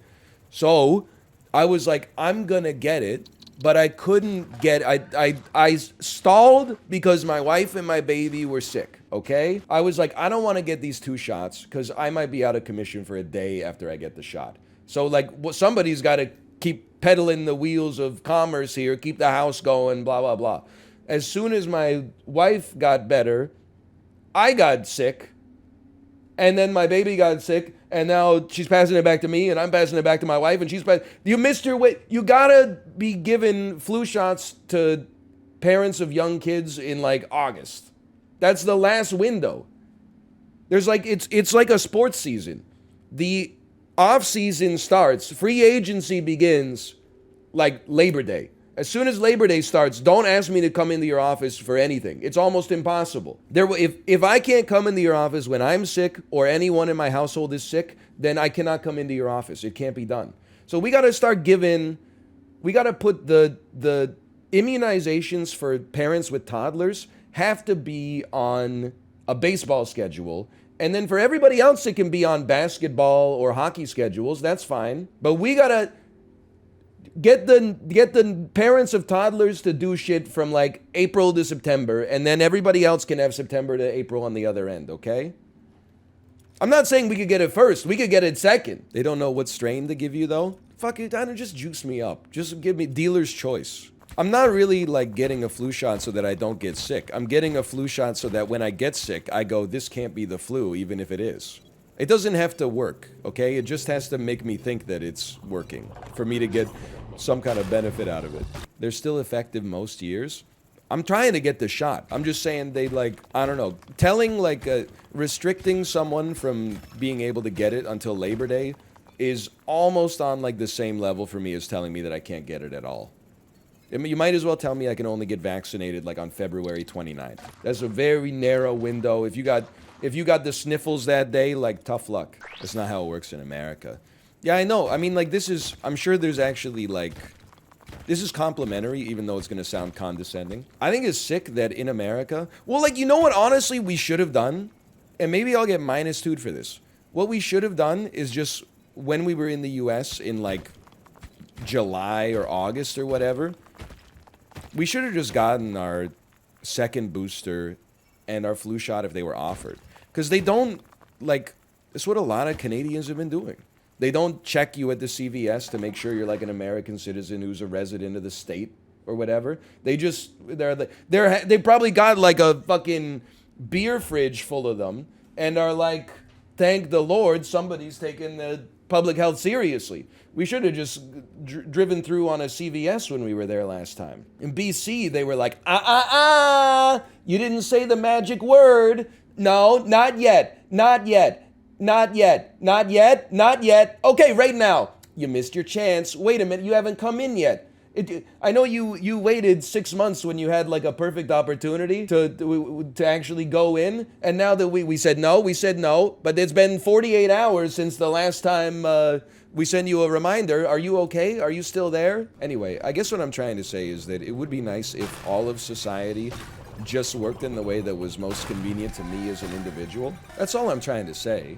So I was like, I'm gonna get it, but I couldn't get, I stalled because my wife and my baby were sick, okay? I was like, I don't wanna get these 2 shots because I might be out of commission for a day after I get the shot. So like, somebody's gotta keep pedaling the wheels of commerce here, keep the house going, blah, blah, blah. As soon as my wife got better, I got sick, and then my baby got sick, and now she's passing it back to me, and I'm passing it back to my wife, and she's passing. You missed your way. You gotta be giving flu shots to parents of young kids in like August. That's the last window. There's like, it's like a sports season. The off season starts, free agency begins like Labor Day. As soon as Labor Day starts, don't ask me to come into your office for anything. It's almost impossible. If I can't come into your office when I'm sick or anyone in my household is sick, then I cannot come into your office. It can't be done. So we got to start we got to put the immunizations for parents with toddlers have to be on a baseball schedule. And then for everybody else, it can be on basketball or hockey schedules. That's fine. But we got to get the parents of toddlers to do shit from like April to September, and then everybody else can have September to April on the other end, okay? I'm not saying we could get it first. We could get it second. They don't know what strain to give you, though. Fuck it, just juice me up. Just give me dealer's choice. I'm not really like getting a flu shot so that I don't get sick. I'm getting a flu shot so that when I get sick, I go, this can't be the flu, even if it is. It doesn't have to work, okay? It just has to make me think that it's working for me to get some kind of benefit out of it. They're still effective most years. I'm trying to get the shot. I'm just saying they like, I don't know, restricting someone from being able to get it until Labor Day is almost on like the same level for me as telling me that I can't get it at all. I mean, you might as well tell me I can only get vaccinated like on February 29th. That's a very narrow window. If you got the sniffles that day, like tough luck. That's not how it works in America. Yeah, I know. I mean, like I'm sure there's actually like, this is complimentary, even though it's going to sound condescending. I think it's sick that in America, well, like, you know what, honestly, we should have done? And maybe I'll get -2 for this. What we should have done is just, when we were in the US in like July or August or whatever, we should have just gotten our 2nd booster and our flu shot if they were offered. Because they don't, like, it's what a lot of Canadians have been doing. They don't check you at the CVS to make sure you're like an American citizen who's a resident of the state or whatever. They probably got like a fucking beer fridge full of them and are like, thank the Lord, somebody's taking the public health seriously. We should have just driven through on a CVS when we were there last time. In BC, they were like, you didn't say the magic word. No, not yet, not yet. Not yet, not yet, not yet. Okay, right now. You missed your chance. Wait a minute, you haven't come in yet. I know you waited 6 months when you had like a perfect opportunity to actually go in. And now that we said no, but it's been 48 hours since the last time we sent you a reminder. Are you okay? Are you still there? Anyway, I guess what I'm trying to say is that it would be nice if all of society just worked in the way that was most convenient to me as an individual. That's all I'm trying to say.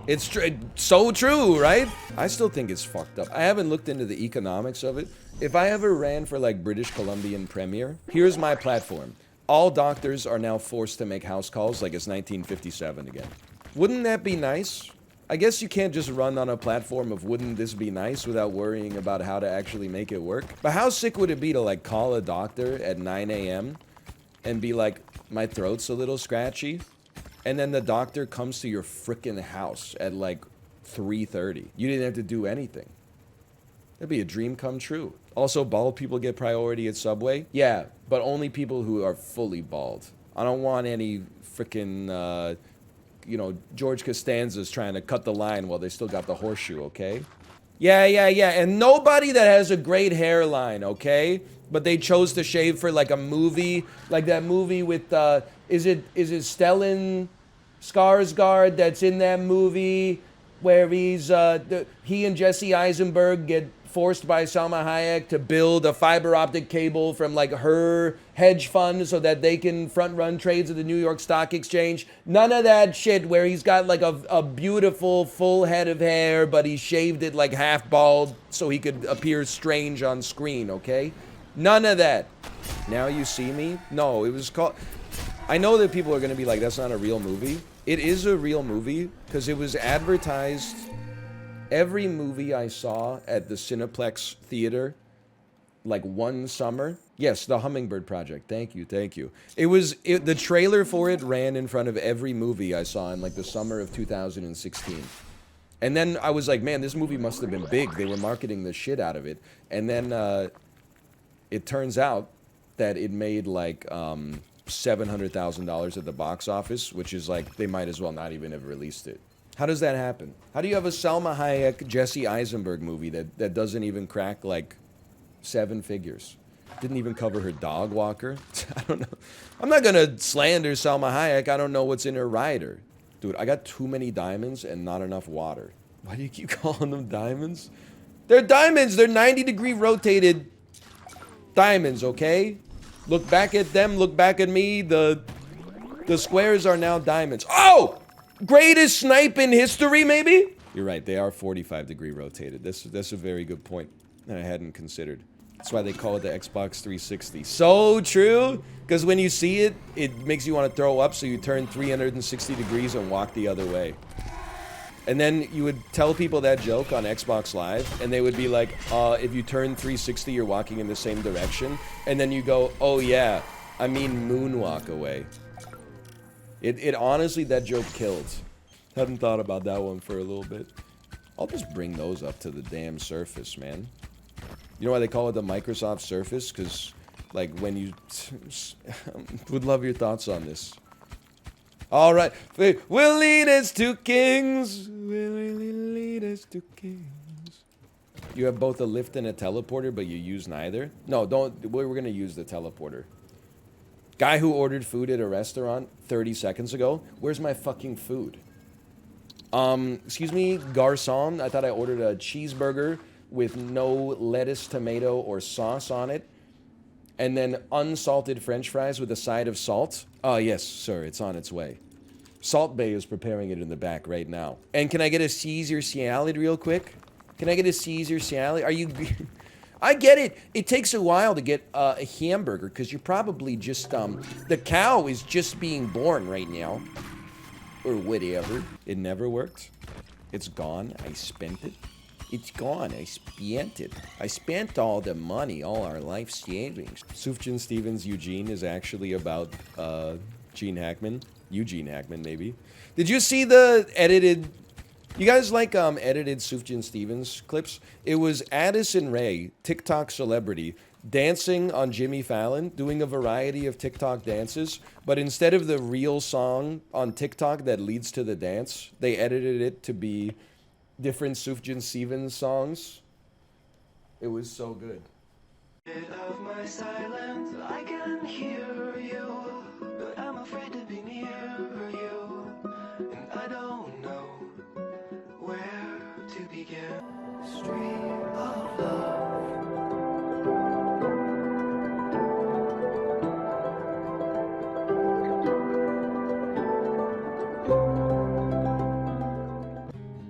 It's so true, right? I still think it's fucked up. I haven't looked into the economics of it. If I ever ran for like British Columbian Premier, here's my platform. All doctors are now forced to make house calls like it's 1957 again. Wouldn't that be nice? I guess you can't just run on a platform of wouldn't this be nice without worrying about how to actually make it work. But how sick would it be to like call a doctor at 9 a.m. and be like, my throat's a little scratchy? And then the doctor comes to your frickin' house at like 3:30. You didn't have to do anything. That'd be a dream come true. Also, bald people get priority at Subway. Yeah, but only people who are fully bald. I don't want any frickin', George Costanza's trying to cut the line while they still got the horseshoe, okay? Yeah, yeah, yeah. And nobody that has a great hairline, okay? But they chose to shave for like a movie, like that movie with is it Stellan Skarsgård that's in that movie where he and Jesse Eisenberg get forced by Salma Hayek to build a fiber optic cable from like her hedge fund so that they can front run trades at the New York Stock Exchange. None of that shit where he's got like a beautiful full head of hair, but he shaved it like half bald so he could appear strange on screen, okay? None of that. Now You See Me? No, it was called... I know that people are going to be like, that's not a real movie. It is a real movie because it was advertised... Every movie I saw at the Cineplex Theater, like one summer, yes, The Hummingbird Project. Thank you, thank you. The trailer for it ran in front of every movie I saw in like the summer of 2016. And then I was like, man, this movie must have been big. They were marketing the shit out of it. And then it turns out that it made like $700,000 at the box office, which is like, they might as well not even have released it. How does that happen? How do you have a Salma Hayek, Jesse Eisenberg movie that doesn't even crack like 7 figures? Didn't even cover her dog walker? I don't know. I'm not gonna slander Salma Hayek. I don't know what's in her rider. Dude, I got too many diamonds and not enough water. Why do you keep calling them diamonds? They're diamonds. They're 90-degree rotated diamonds, okay? Look back at them. Look back at me. The squares are now diamonds. Oh! Greatest snipe in history, maybe? You're right, they are 45-degree rotated. That's a very good point that I hadn't considered. That's why they call it the Xbox 360. So true, because when you see it, it makes you want to throw up, so you turn 360 degrees and walk the other way. And then you would tell people that joke on Xbox Live, and they would be like, if you turn 360, you're walking in the same direction. And then you go, oh yeah, I mean moonwalk away. It honestly, that joke killed. Hadn't thought about that one for a little bit. I'll just bring those up to the damn Surface, man. You know why they call it the Microsoft Surface? Because, like, when you... would love your thoughts on this. All right. We'll lead us to kings. Will lead us to kings. You have both a lift and a teleporter, but you use neither? No, don't. We're going to use the teleporter. Guy who ordered food at a restaurant 30 seconds ago. Where's my fucking food? Excuse me, garçon. I thought I ordered a cheeseburger with no lettuce, tomato, or sauce on it. And then unsalted french fries with a side of salt. Oh, yes, sir. It's on its way. Salt Bay is preparing it in the back right now. And can I get a Caesar salad real quick? Can I get a Caesar salad? Are you... I get it. It takes a while to get a hamburger because you're probably just, the cow is just being born right now. Or whatever. It never worked. It's gone. I spent it. It's gone. I spent it. I spent all the money, all our life savings. Sufjan Stevens' Eugene is actually about Gene Hackman. Eugene Hackman, maybe. Did you see the edited... You guys like edited Sufjan Stevens clips? It was Addison Rae, TikTok celebrity, dancing on Jimmy Fallon, doing a variety of TikTok dances, but instead of the real song on TikTok that leads to the dance, they edited it to be different Sufjan Stevens songs. It was so good. Of my silence, I can hear you, but I'm afraid to be near you, and I don't know where to begin. Stream of love.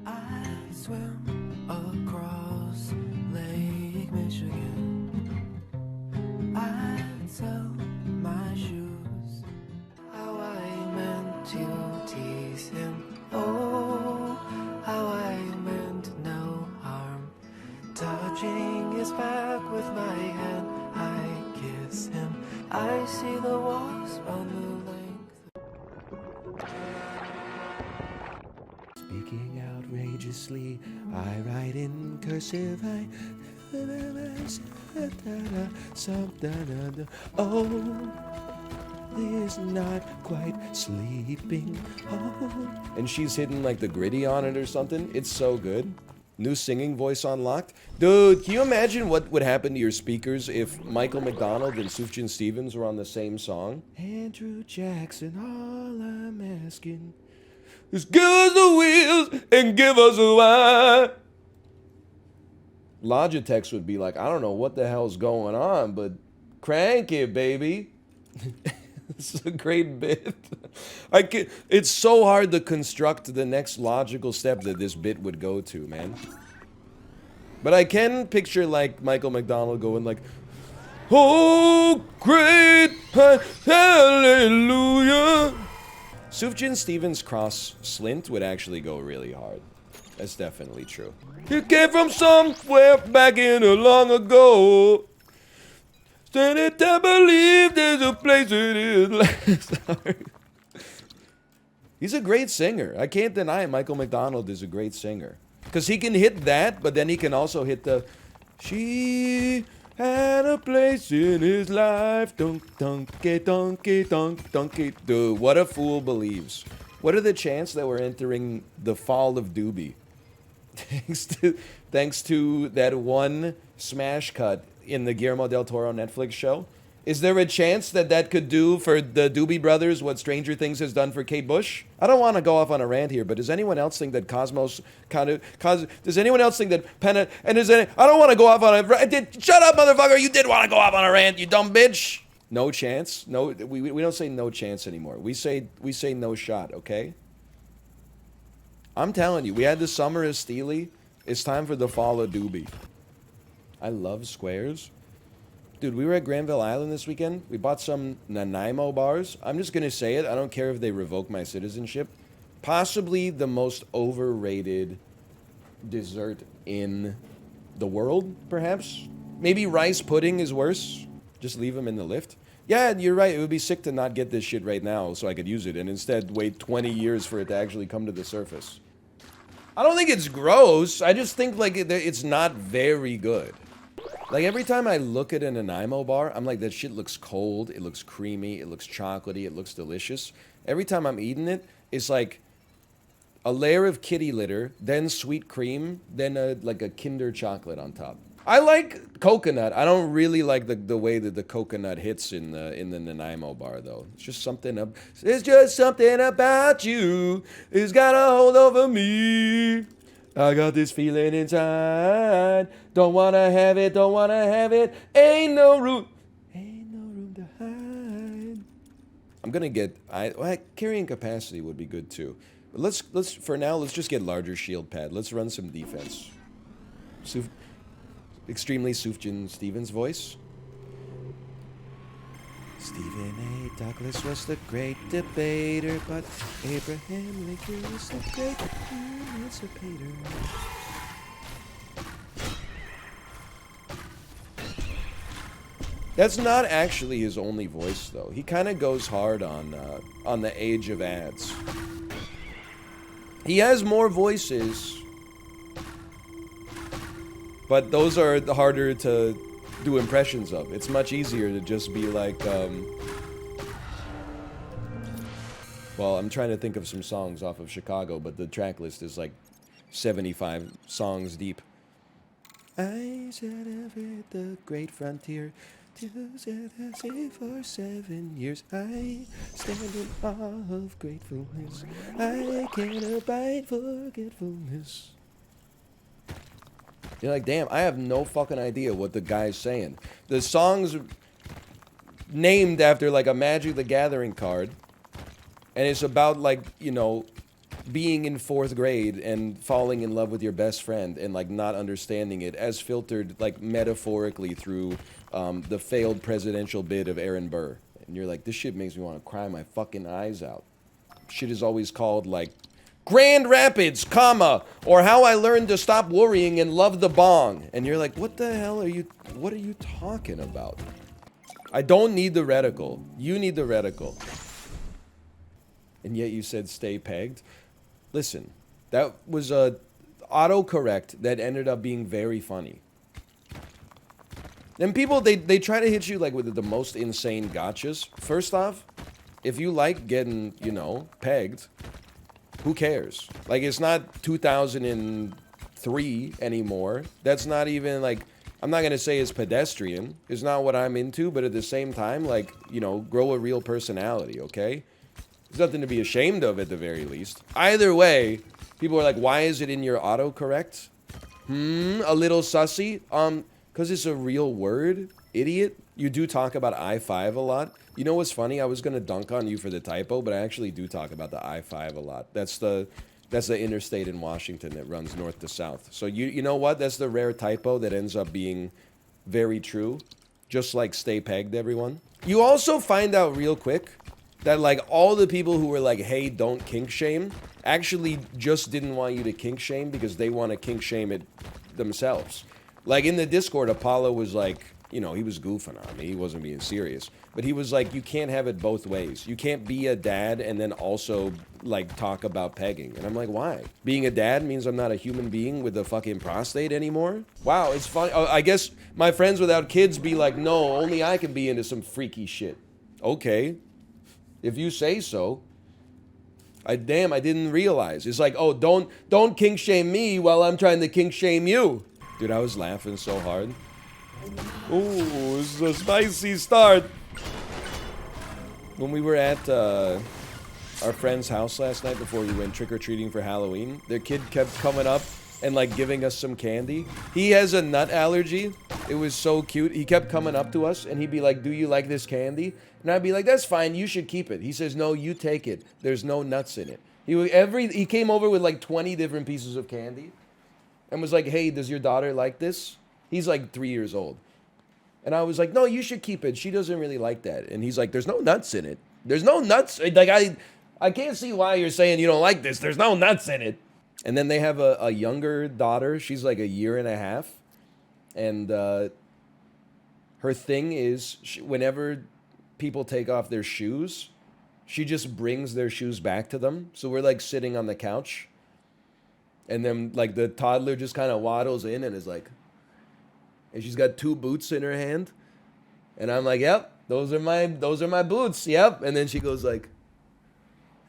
I swim across Lake Michigan. I sell my shoes. How I meant to tease him. Oh, how I meant no harm. Touching his back with my hand, I kiss him. I see the walls on the length. Speaking outrageously, I write in cursive. Oh, this not quite sleeping. Oh. And she's hitting like the gritty on it or something. It's so good. New singing voice unlocked. Dude, can you imagine what would happen to your speakers if Michael McDonald and Sufjan Stevens were on the same song? Andrew Jackson, all I'm asking is give us the wheels and give us a wine. Logitechs would be like, I don't know what the hell's going on, but crank it, baby. It's a great bit. It's so hard to construct the next logical step that this bit would go to, man. But I can picture like Michael McDonald going like, oh, great hallelujah. Sufjan Stevens' cross slint would actually go really hard. That's definitely true. You came from somewhere back in a long ago. Started to believe there's a place it is. Sorry. He's a great singer. I can't deny it. Michael McDonald is a great singer. Because he can hit that, but then he can also hit the... She had a place in his life. Dunk, donkey, donkey, dunk, donkey. Dude, what a fool believes. What are the chances that we're entering the fall of Doobie? Thanks to that one smash cut in the Guillermo del Toro Netflix show. Is there a chance that that could do for the Doobie Brothers what Stranger Things has done for Kate Bush? I don't want to go off on a rant here, but does anyone else think that Cosmos does anyone else think that Penna, and I don't want to go off on a rant. Shut up, motherfucker, you did want to go off on a rant, you dumb bitch. No chance? No, we don't say no chance anymore. We say no shot, okay? I'm telling you, we had the summer of Steely. It's time for the fall of Doobie. I love squares. Dude, we were at Granville Island this weekend. We bought some nanaimo bars. I'm just going to say it. I don't care if they revoke my citizenship. Possibly the most overrated dessert in the world, perhaps. Maybe rice pudding is worse. Just leave them in the lift. Yeah, you're right. It would be sick to not get this shit right now so I could use it and instead wait 20 years for it to actually come to the surface. I don't think it's gross. I just think like it's not very good. Like every time I look at a Nanaimo bar, I'm like, that shit looks cold, it looks creamy, it looks chocolatey, it looks delicious. Every time I'm eating it, it's like a layer of kitty litter, then sweet cream, then like a Kinder chocolate on top. I like coconut. I don't really like the way that the coconut hits in the Nanaimo bar though. It's just something about you. It's got a hold over me. I got this feeling inside. Don't wanna have it, don't wanna have it. Ain't no room to hide. I'm gonna get carrying capacity would be good too. But let's for now let's just get larger shield pad. Let's run some defense. Extremely Sufjan Stevens voice. Stephen A. Douglas was the great debater, but Abraham Lincoln was the great emancipator. That's not actually his only voice, though. He kind of goes hard on the age of ads. He has more voices, but those are harder to do impressions of. It's much easier to just be like, well, I'm trying to think of some songs off of Chicago, but the track list is like 75 songs deep. I set every the great frontier to set for 7 years. I stand in awe of gratefulness. I can't abide forgetfulness. You're like, damn, I have no fucking idea what the guy's saying. The song's named after like a Magic the Gathering card. And it's about like, you know, being in 4th grade and falling in love with your best friend and like not understanding it as filtered like metaphorically through the failed presidential bid of Aaron Burr. And you're like, this shit makes me want to cry my fucking eyes out. Shit is always called like Grand Rapids, comma, or How I Learned to Stop Worrying and Love the Bong. And you're like, what the hell what are you talking about? I don't need the reticle. You need the reticle. And yet you said stay pegged. Listen, that was a autocorrect that ended up being very funny. And people, they try to hit you like with the most insane gotchas. First off, if you like getting, you know, pegged, who cares? Like, it's not 2003 3 anymore. That's not even like, I'm not gonna say it's pedestrian. It's not what I'm into, but at the same time, like, you know, grow a real personality, okay? There's nothing to be ashamed of at the very least. Either way, people are like, why is it in your autocorrect? A little sussy? Because it's a real word, idiot. You do talk about I-5 a lot. You know what's funny? I was gonna dunk on you for the typo, but I actually do talk about the I-5 a lot. That's the interstate in Washington that runs north to south. So you know what? That's the rare typo that ends up being very true. Just like stay pegged, everyone. You also find out real quick that like all the people who were like, hey, don't kink shame, actually just didn't want you to kink shame because they want to kink shame it themselves. Like in the Discord, Apollo was like, you know, he was goofing on me. He wasn't being serious. But he was like, you can't have it both ways. You can't be a dad and then also, like, talk about pegging. And I'm like, why? Being a dad means I'm not a human being with a fucking prostate anymore? Wow, it's funny. Oh, I guess my friends without kids be like, no, only I can be into some freaky shit. Okay. If you say so. Damn, I didn't realize. It's like, oh, don't kink shame me while I'm trying to kink shame you. Dude, I was laughing so hard. Ooh, this is a spicy start. When we were at our friend's house last night before we went trick-or-treating for Halloween, their kid kept coming up and like giving us some candy. He has a nut allergy. It was so cute. He kept coming up to us and he'd be like, do you like this candy? And I'd be like, that's fine, you should keep it. He says, no, you take it. There's no nuts in it. He came over with like 20 different pieces of candy and was like, hey, does your daughter like this? He's like 3 years old. And I was like, no, you should keep it. She doesn't really like that. And he's like, there's no nuts in it. There's no nuts. Like, I can't see why you're saying you don't like this. There's no nuts in it. And then they have a younger daughter. She's like a year and a half. And her thing is, whenever people take off their shoes, she just brings their shoes back to them. So we're like sitting on the couch. And then like the toddler just kind of waddles in and is like, and she's got 2 boots in her hand. And I'm like, yep, those are my boots, yep. And then she goes like,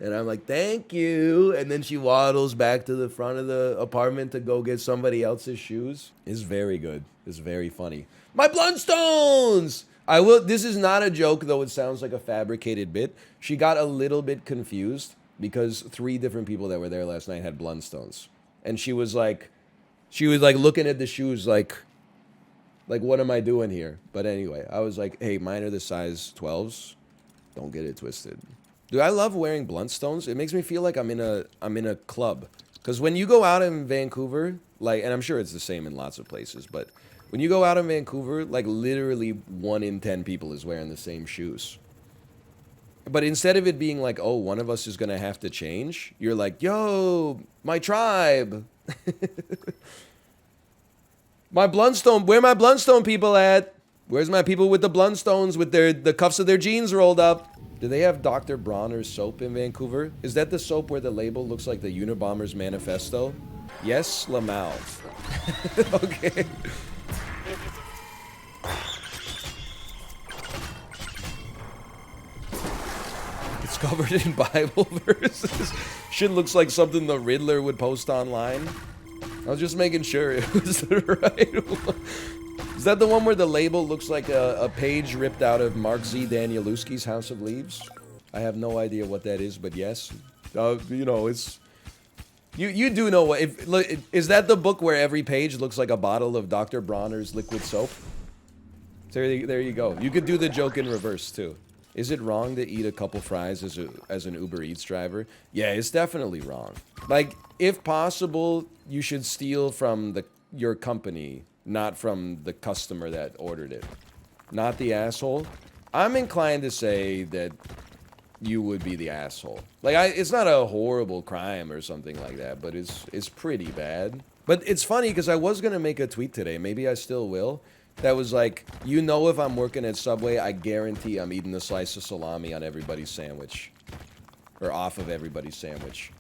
and I'm like, thank you. And then she waddles back to the front of the apartment to go get somebody else's shoes. It's very good. It's very funny. My Blundstones! This is not a joke, though it sounds like a fabricated bit. She got a little bit confused because 3 different people that were there last night had Blundstones. And she was like looking at the shoes like, what am I doing here? But anyway, I was like, hey, mine are the size 12s. Don't get it twisted. Dude, I love wearing Blundstones. It makes me feel like I'm in a club. Because when you go out in Vancouver, like, and I'm sure it's the same in lots of places, but when you go out in Vancouver, like literally 1 in 10 people is wearing the same shoes. But instead of it being like, oh, one of us is going to have to change, you're like, yo, my tribe. My Blundstone, where my Blundstone people at? Where's my people with the Blundstones with the cuffs of their jeans rolled up? Do they have Dr. Bronner's soap in Vancouver? Is that the soap where the label looks like the Unabomber's manifesto? Yes, Lamau. Okay. It's covered in Bible verses. Shit looks like something the Riddler would post online. I was just making sure it was the right one. Is that the one where the label looks like a page ripped out of Mark Z. Danielewski's House of Leaves? I have no idea what that is, but yes. You know, it's... You do know what... Is that the book where every page looks like a bottle of Dr. Bronner's liquid soap? There you go. You could do the joke in reverse, too. Is it wrong to eat a couple fries as an Uber Eats driver? Yeah, it's definitely wrong. Like, if possible, you should steal from your company, not from the customer that ordered it. Not the asshole. I'm inclined to say that you would be the asshole. Like, it's not a horrible crime or something like that, but it's pretty bad. But it's funny because I was going to make a tweet today. Maybe I still will. That was like, you know, if I'm working at Subway, I guarantee I'm eating a slice of salami on everybody's sandwich. Or off of everybody's sandwich.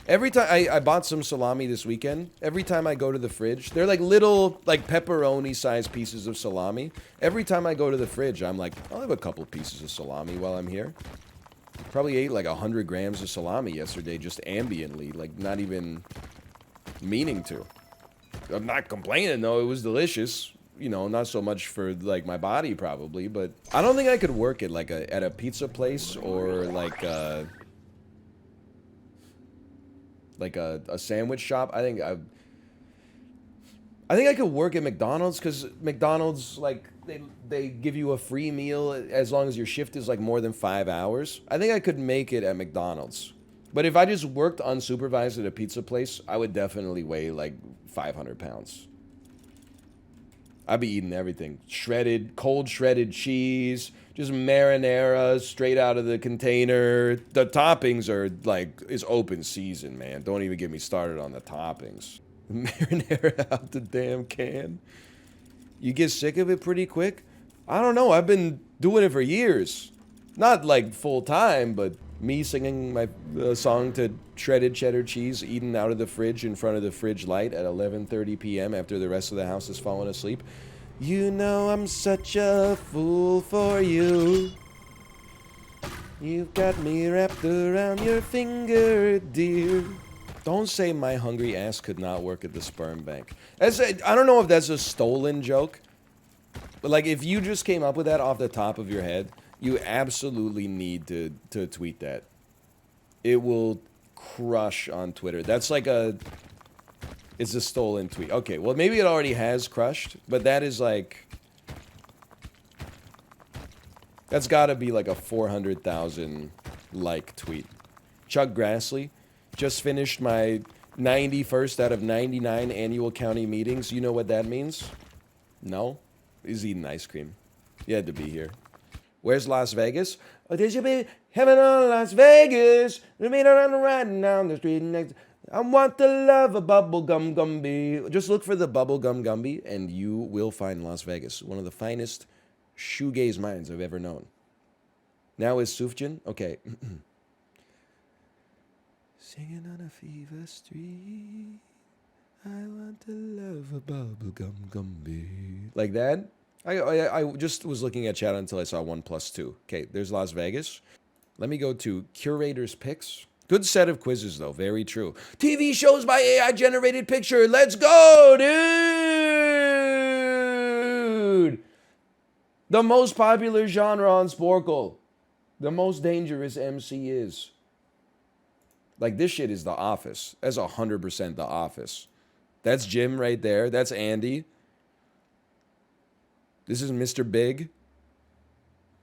Every time, I bought some salami this weekend. Every time I go to the fridge, they're like little, like pepperoni-sized pieces of salami. Every time I go to the fridge, I'm like, I'll have a couple pieces of salami while I'm here. Probably ate like 100 grams of salami yesterday, just ambiently, like not even meaning to. I'm not complaining though, it was delicious. You know, not so much for like my body probably, but I don't think I could work at like at a pizza place or like a sandwich shop. I think I could work at McDonald's, because McDonald's, like, they give you a free meal as long as your shift is like more than 5 hours. I think I could make it at McDonald's. But if I just worked unsupervised at a pizza place, I would definitely weigh like 500 pounds. I'd be eating everything. Cold shredded cheese, just marinara straight out of the container. The toppings are like, it's open season, man. Don't even get me started on the toppings. Marinara out the damn can. You get sick of it pretty quick? I don't know. I've been doing it for years. Not like full time, but me singing my song to shredded cheddar cheese, eaten out of the fridge in front of the fridge light at 11:30 p.m. after the rest of the house has fallen asleep. You know I'm such a fool for you. You've got me wrapped around your finger, dear. Don't say my hungry ass could not work at the sperm bank. I don't know if that's a stolen joke, but like if you just came up with that off the top of your head, you absolutely need to tweet that. It will crush on Twitter. That's like it's a stolen tweet. Okay, well maybe it already has crushed, but that is like, that's gotta be like a 400,000 like tweet. Chuck Grassley. Just finished my 91st out of 99 annual county meetings. You know what that means? No? He's eating ice cream. You had to be here. Where's Las Vegas? Oh, there should be heaven on Las Vegas. We meet around riding down the street next. I want the love of bubblegum Gumby. Just look for the bubblegum Gumby and you will find Las Vegas. One of the finest shoegaze minds I've ever known. Now is Sufjan? Okay. Singing on a fever street, I want to love a bubblegum Gumby. Like that? I just was looking at chat until I saw 1+2. Okay, there's Las Vegas. Let me go to Curator's Picks. Good set of quizzes, though. Very true. TV shows by AI generated picture. Let's go, dude! The most popular genre on Sporcle. The most dangerous MC is. Like, this shit is The Office. That's 100% The Office. That's Jim right there. That's Andy. This is Mr. Big.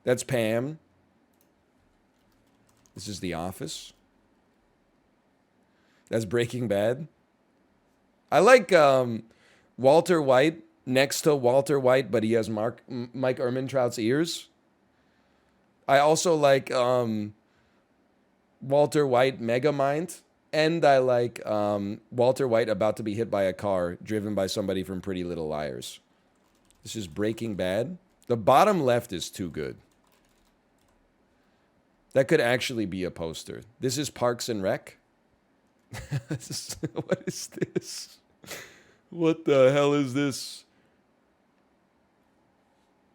That's Pam. This is The Office. That's Breaking Bad. I like Walter White next to Walter White, but he has Mike Ehrmantraut's ears. I also like Walter White Megamind, and I like Walter White about to be hit by a car driven by somebody from Pretty Little Liars. This is Breaking Bad. The bottom left is too good. That could actually be a poster. This is Parks and Rec. What is this? What the hell is this?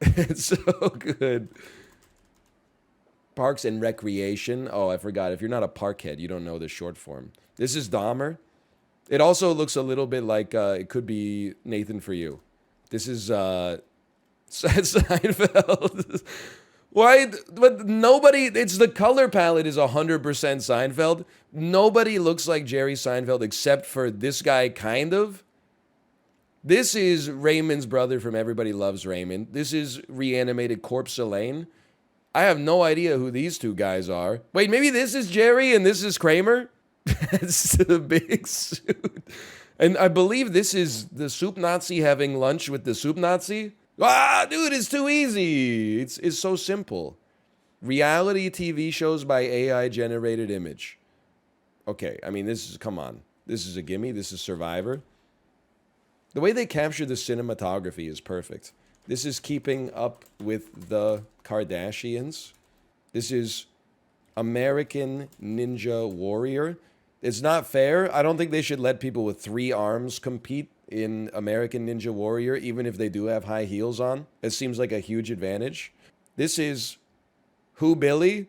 It's so good. Parks and Recreation. Oh, I forgot. If you're not a parkhead, you don't know the short form. This is Dahmer. It also looks a little bit like it could be Nathan For You. This is Seinfeld. Why? But nobody, it's the color palette is 100% Seinfeld. Nobody looks like Jerry Seinfeld except for this guy, kind of. This is Raymond's brother from Everybody Loves Raymond. This is reanimated Corpse Elaine. I have no idea who these two guys are. Wait, maybe this is Jerry and this is Kramer? That's the big suit. And I believe this is the Soup Nazi having lunch with the Soup Nazi. Ah, dude, it's too easy. It's so simple. Reality TV shows by AI generated image. Okay, I mean, come on. This is a gimme. This is Survivor. The way they capture the cinematography is perfect. This is Keeping Up with the Kardashians. This is American Ninja Warrior. It's not fair. I don't think they should let people with 3 arms compete in American Ninja Warrior, even if they do have high heels on. It seems like a huge advantage. This is Who Billy?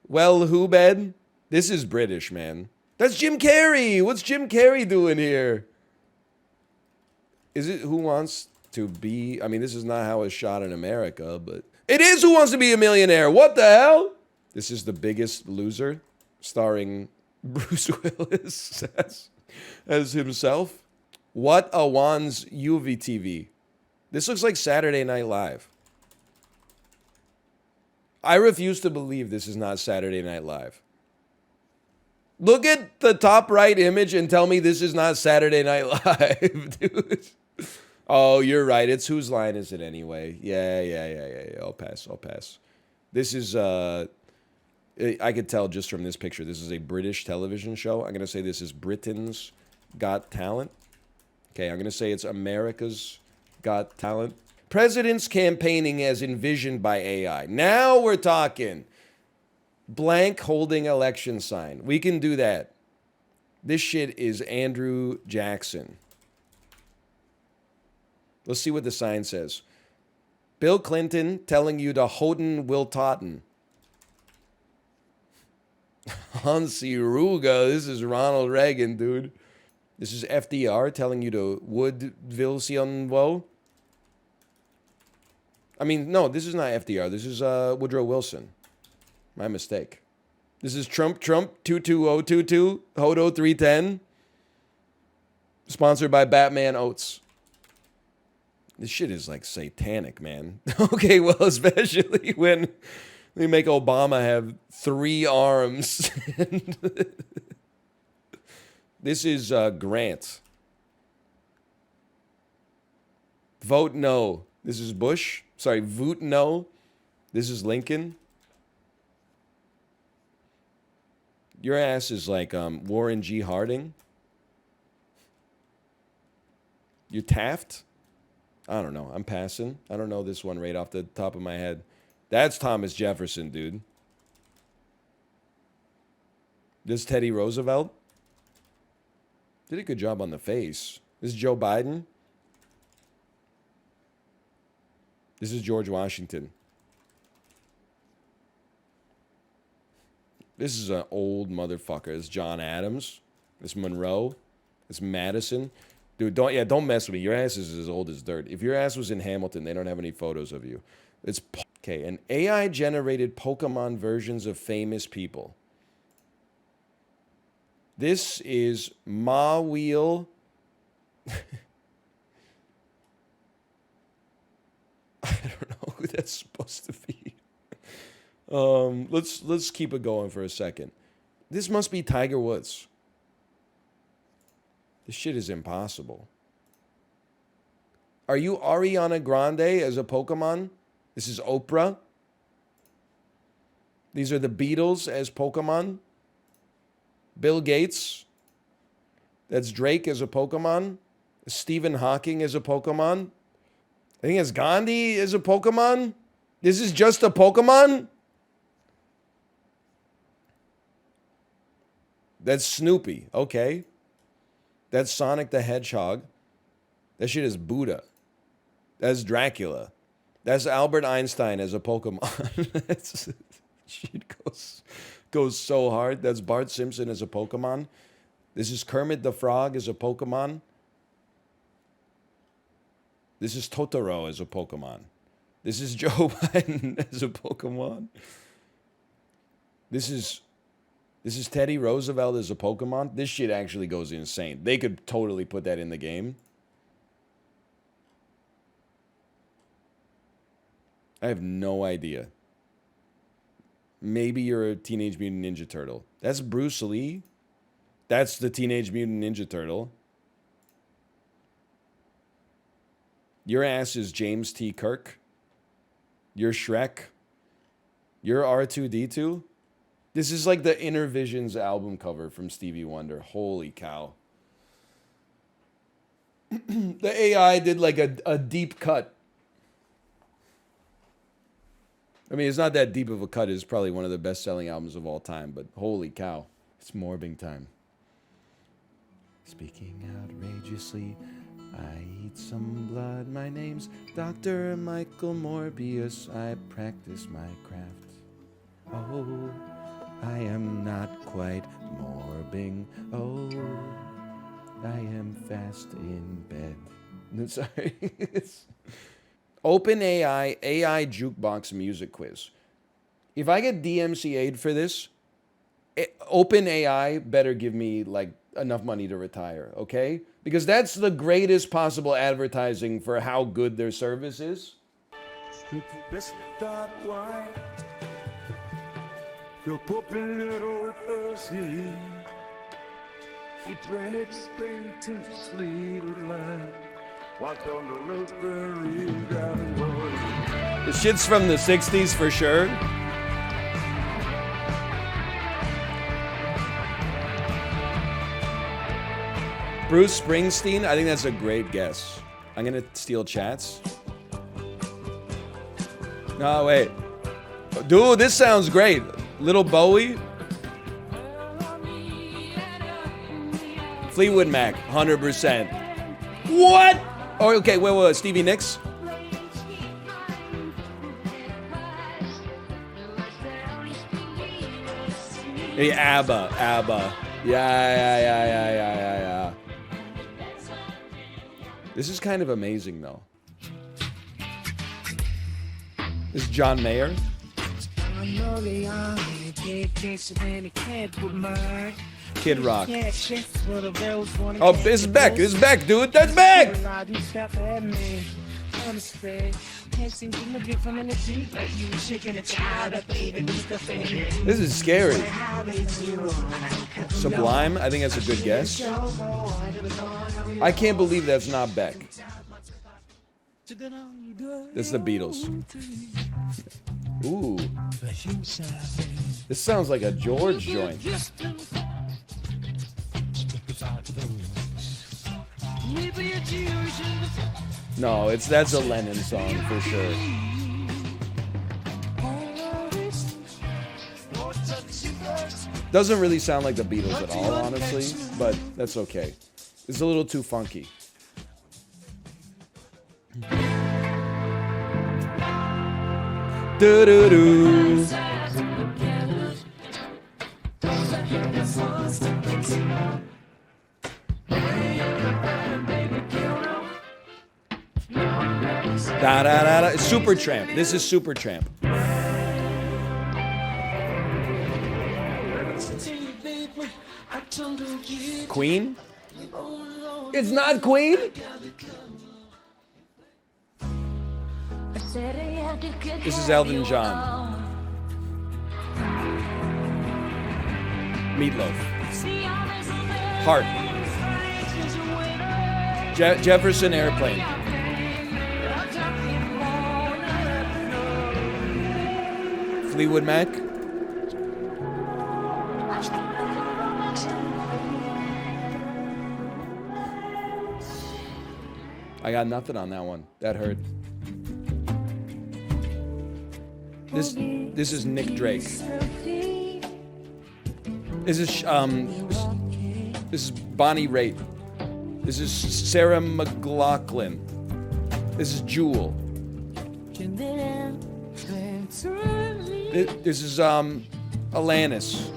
Well, who bed? This is British, man. That's Jim Carrey. What's Jim Carrey doing here? Is it Who Wants to Be? I mean, this is not how it's shot in America, but it is Who Wants to Be a Millionaire. What the hell? This is The Biggest Loser, starring Bruce Willis as himself. What a Wan's UV TV. This looks like Saturday Night Live. I refuse to believe this is not Saturday Night Live. Look at the top right image and tell me this is not Saturday Night Live, dude. Oh, you're right. It's Whose Line Is It Anyway? Yeah. I'll pass. This is, I could tell just from this picture, this is a British television show. I'm going to say this is Britain's Got Talent. Okay, I'm going to say it's America's Got Talent. Presidents campaigning as envisioned by AI. Now we're talking. Blank holding election sign. We can do that. This shit is Andrew Jackson. Let's see what the sign says. Bill Clinton telling you to Hoden Will Totten. Hansi Ruga. This is Ronald Reagan, dude. This is FDR telling you to Woodville Sionwo. I mean, no, this is not FDR. This is Woodrow Wilson. My mistake. This is Trump 22022, Hodo 310. Sponsored by Batman Oats. This shit is like satanic, man. Okay, well, especially when they make Obama have 3 arms. This is Grant. Vote no. This is Bush. Sorry, vote no. This is Lincoln. Your ass is like Warren G. Harding. You're Taft. I don't know. I'm passing. I don't know this one right off the top of my head. That's Thomas Jefferson, dude. This Teddy Roosevelt. Did a good job on the face. This is Joe Biden. This is George Washington. This is an old motherfucker. This is John Adams. This is Monroe. This is Madison. Dude, don't mess with me. Your ass is as old as dirt. If your ass was in Hamilton, they don't have any photos of you. It's okay. An AI-generated Pokemon versions of famous people. This is Ma Wheel. I don't know who that's supposed to be. Let's keep it going for a second. This must be Tiger Woods. This shit is impossible. Are you Ariana Grande as a Pokemon? This is Oprah. These are the Beatles as Pokemon. Bill Gates. That's Drake as a Pokemon. Stephen Hawking as a Pokemon. I think it's Gandhi as a Pokemon. This is just a Pokemon? That's Snoopy. Okay. That's Sonic the Hedgehog. That shit is Buddha. That's Dracula. That's Albert Einstein as a Pokemon. Shit goes so hard. That's Bart Simpson as a Pokemon. This is Kermit the Frog as a Pokemon. This is Totoro as a Pokemon. This is Joe Biden as a Pokemon. This is Teddy Roosevelt as a Pokemon. This shit actually goes insane. They could totally put that in the game. I have no idea. Maybe you're a Teenage Mutant Ninja Turtle. That's Bruce Lee. That's the Teenage Mutant Ninja Turtle. Your ass is James T. Kirk. You're Shrek. You're R2-D2. This is like the Inner Visions album cover from Stevie Wonder. Holy cow. The AI did like a deep cut. I mean, it's not that deep of a cut. It's probably one of the best-selling albums of all time, but holy cow. It's morbing time. Speaking outrageously, I eat some blood. My name's Dr. Michael Morbius. I practice my craft. Oh, I am not quite sobbing. Oh, I am fast in bed. No, sorry. OpenAI AI Jukebox Music Quiz. If I get DMCA'd for this, OpenAI better give me like enough money to retire, okay? Because that's the greatest possible advertising for how good their service is. The shit's from the 60s for sure. Bruce Springsteen, I think that's a great guess. I'm gonna steal chats. No, wait. Dude, this sounds great. Little Bowie. Fleetwood Mac, 100%. What? Oh, okay, wait, Stevie Nicks? Hey, ABBA. Yeah. This is kind of amazing, though. This is John Mayer. Kid Rock. Oh, it's back. It's back, dude. That's back. This is scary. Sublime. I think that's a good guess. I can't believe that's not Beck. This is the Beatles. Ooh. This sounds like a George joint. No, that's a Lennon song for sure. Doesn't really sound like the Beatles at all, honestly, but that's okay. It's a little too funky. Do-do-do. Da-da-da-da. It's Supertramp. This is Supertramp. Queen? It's not Queen? This is Elton John. Meatloaf. Heart. Jefferson Airplane. Fleetwood Mac. I got nothing on that one. That hurt. This is Nick Drake. This is Bonnie Raitt. This is Sarah McLachlan. This is Jewel. This is Alanis.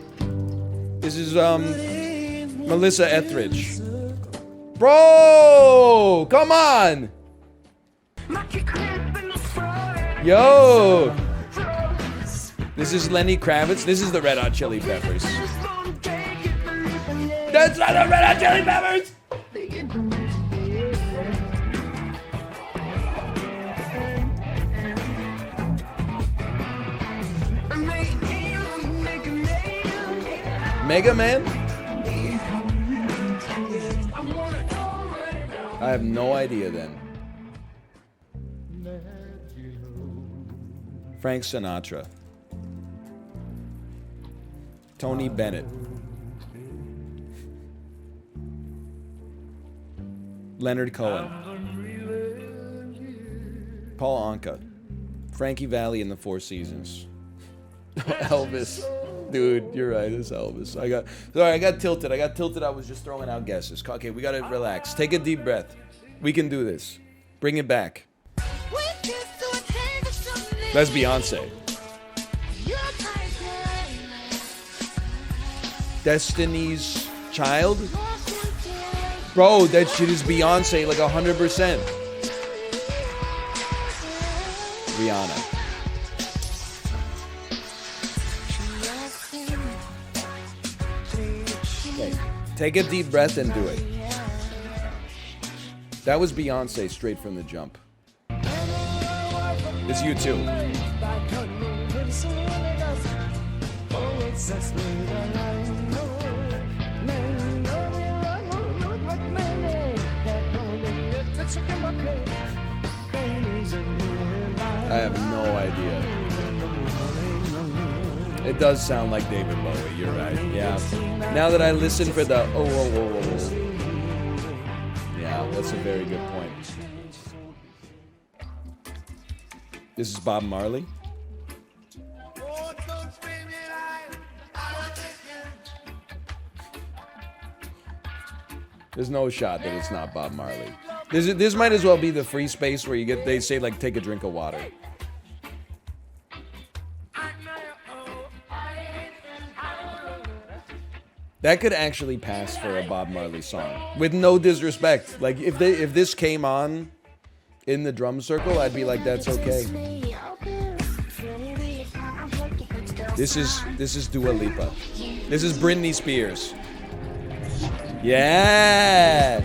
This is Melissa Etheridge. Bro, come on. Yo. This is Lenny Kravitz. This is the Red Hot Chili Peppers. That's not the Red Hot Chili Peppers. Mega Man? I have no idea then. Frank Sinatra. Tony Bennett. Leonard Cohen. Paul Anka. Frankie Valli and the Four Seasons. Elvis. Dude, you're right, it's Elvis. I got tilted. I was just throwing out guesses. Okay, we gotta relax. Take a deep breath. We can do this. Bring it back. That's Beyonce. Destiny's Child? Bro, that shit is Beyonce like 100%. Rihanna. Okay, take a deep breath and do it. That was Beyonce straight from the jump. It's you too. I have no idea. It does sound like David Bowie, you're right. Yeah. Now that I listen for the yeah, that's a very good point. This is Bob Marley. There's no shot that it's not Bob Marley. This might as well be the free space where they say like take a drink of water. That could actually pass for a Bob Marley song. With no disrespect. Like if this came on in the drum circle, I'd be like, that's okay. This is Dua Lipa. This is Britney Spears. Yeah.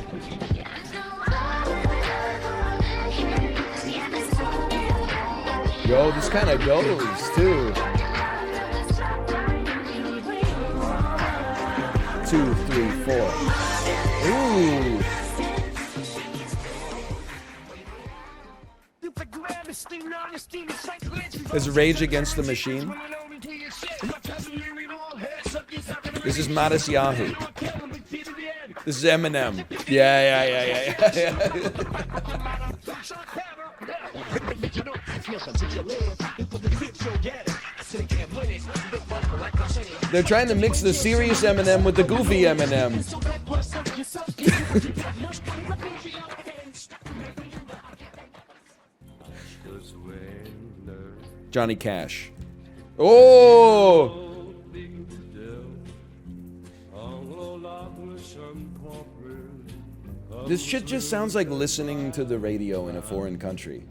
Yo, this kind of goes too. 2, 3, 4. Ooh. There's Rage Against the Machine. This is Modest Yahoo. This is Eminem. Yeah. They're trying to mix the serious Eminem with the goofy Eminem. Johnny Cash. Oh! This shit just sounds like listening to the radio in a foreign country.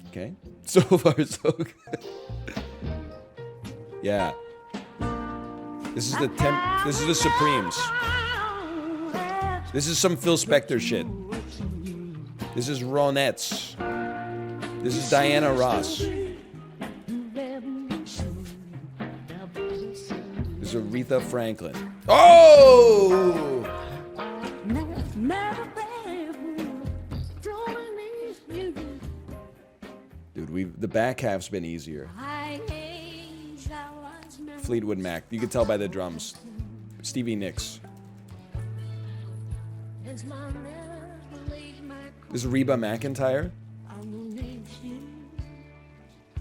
Okay. So far, so good. Yeah. This is the Supremes. This is some Phil Spector shit. This is Ronettes. This is Diana Ross. This is Aretha Franklin. Oh! Dude, the back half's been easier. Fleetwood Mac. You can tell by the drums. Stevie Nicks. This is Reba McEntire.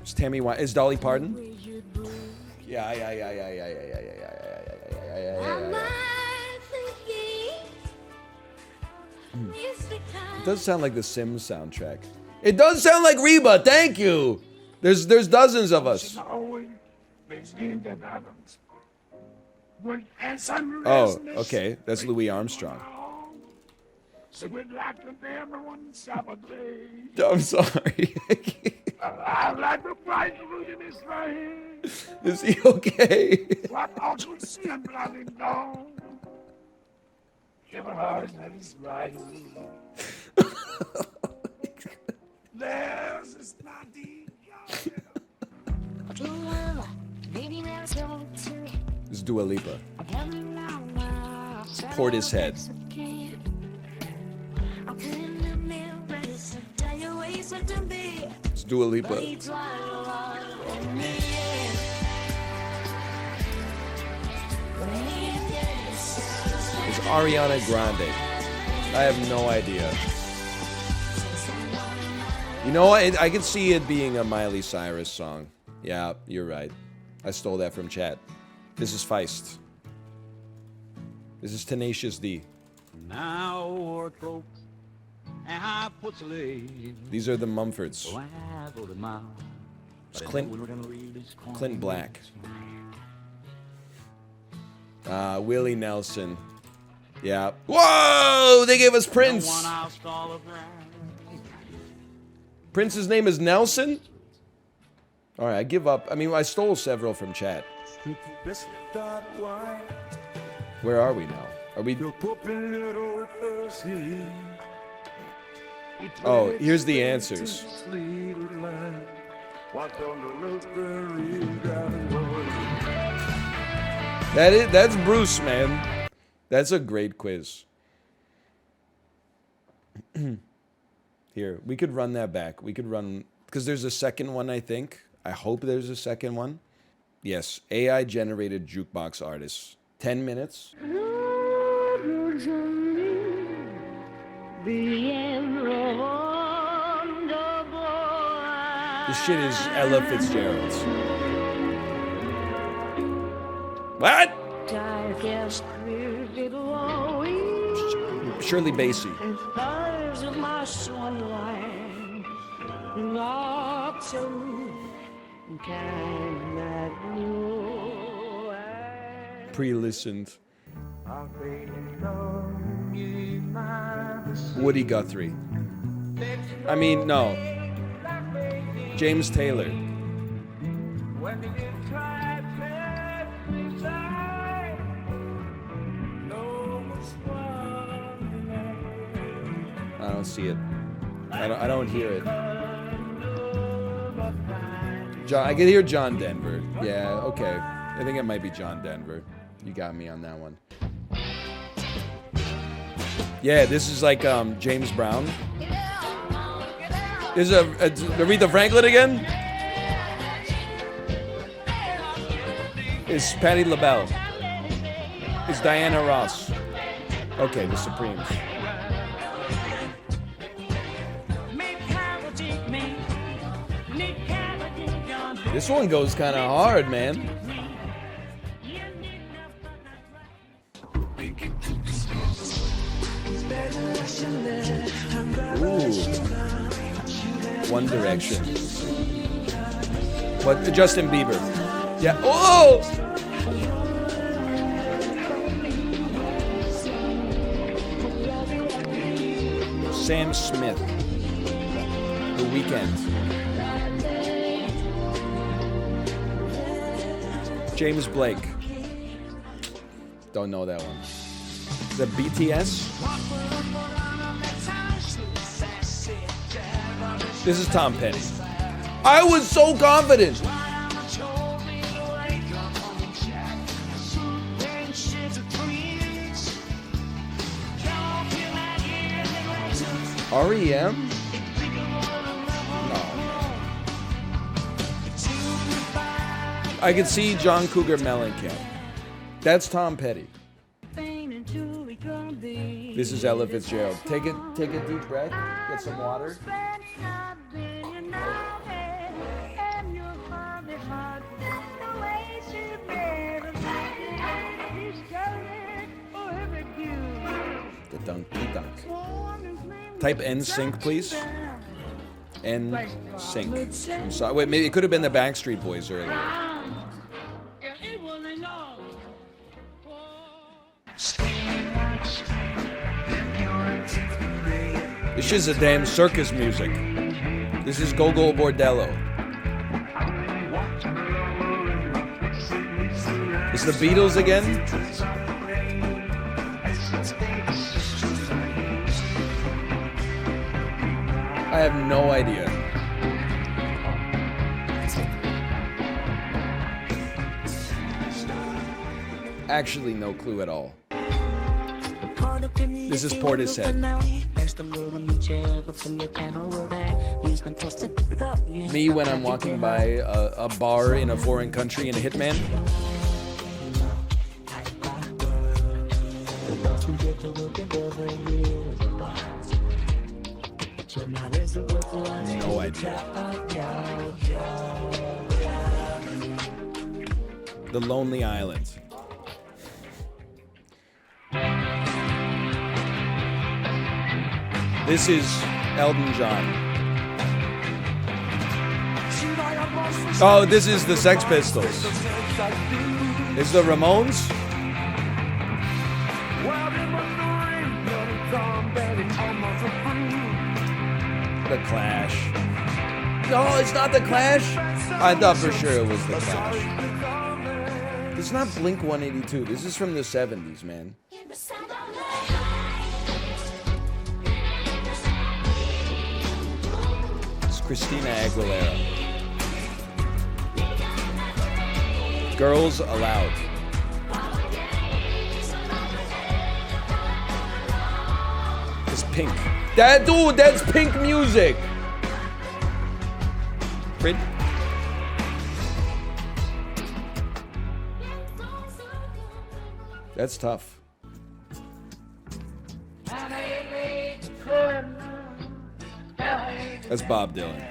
It's Tammy Wynette. Is Dolly Parton? Yeah. It does sound like the Sims soundtrack. It does sound like Reba. Thank you. There's dozens of us. Oh, okay. That's Louis Armstrong. I'm sorry. Is he okay? This is Dua Lipa. Portishead. It's Dua Lipa. It's Ariana Grande. I have no idea. You know what? I can see it being a Miley Cyrus song. Yeah, you're right. I stole that from chat. This is Feist. This is Tenacious D. Now or throat and I put sleep. These are the Mumfords. So I go to mouth. It's Clint Black. Willie Nelson. Yeah. Whoa! They gave us Prince. Prince's name is Nelson? Alright, I give up. I mean, I stole several from chat. Where are we now? Are we... Oh, here's the answers. That's Bruce, man. That's a great quiz. Here, we could run that back. We could run, because there's a second one, I think. I hope there's a second one. Yes, AI generated jukebox artists. 10 minutes. This shit is Ella Fitzgerald's. What? Shirley Bassey. Pre-listened. Woody Guthrie. I mean, no. James Taylor. I don't see it. I don't hear it. I can hear John Denver. Yeah, okay. I think it might be John Denver. You got me on that one. Yeah, this is like James Brown. Is Aretha Franklin again? Is Patti LaBelle? Is Diana Ross? Okay, the Supremes. This one goes kind of hard, man. Ooh. One Direction. What? Justin Bieber. Yeah. Oh! Sam Smith. The Weeknd. James Blake. Don't know that one. The BTS? This is Tom Petty. I was so confident. REM? No. I can see John Cougar Mellencamp. That's Tom Petty. This is Ella Fitzgerald. Take a deep breath. Get some water. The dunk. Type NSYNC, please. NSYNC. I'm sorry. Wait, maybe it could have been the Backstreet Boys earlier. This is a damn circus music. This is Gogol Bordello. It's the Beatles again? I have no idea. Actually, no clue at all. This is Portishead. Me when I'm walking by a bar in a foreign country in a hitman. No idea. The Lonely Island. This is Elton John. Oh, this is the Sex Pistols. It's the Ramones? The Clash. No, it's not the Clash? I thought for sure it was the Clash. It's not Blink 182. This is from the 70s, man. It's Christina Aguilera. Girls Aloud. It's Pink. That dude, that's Pink music. Brit. That's tough. That's Bob Dylan.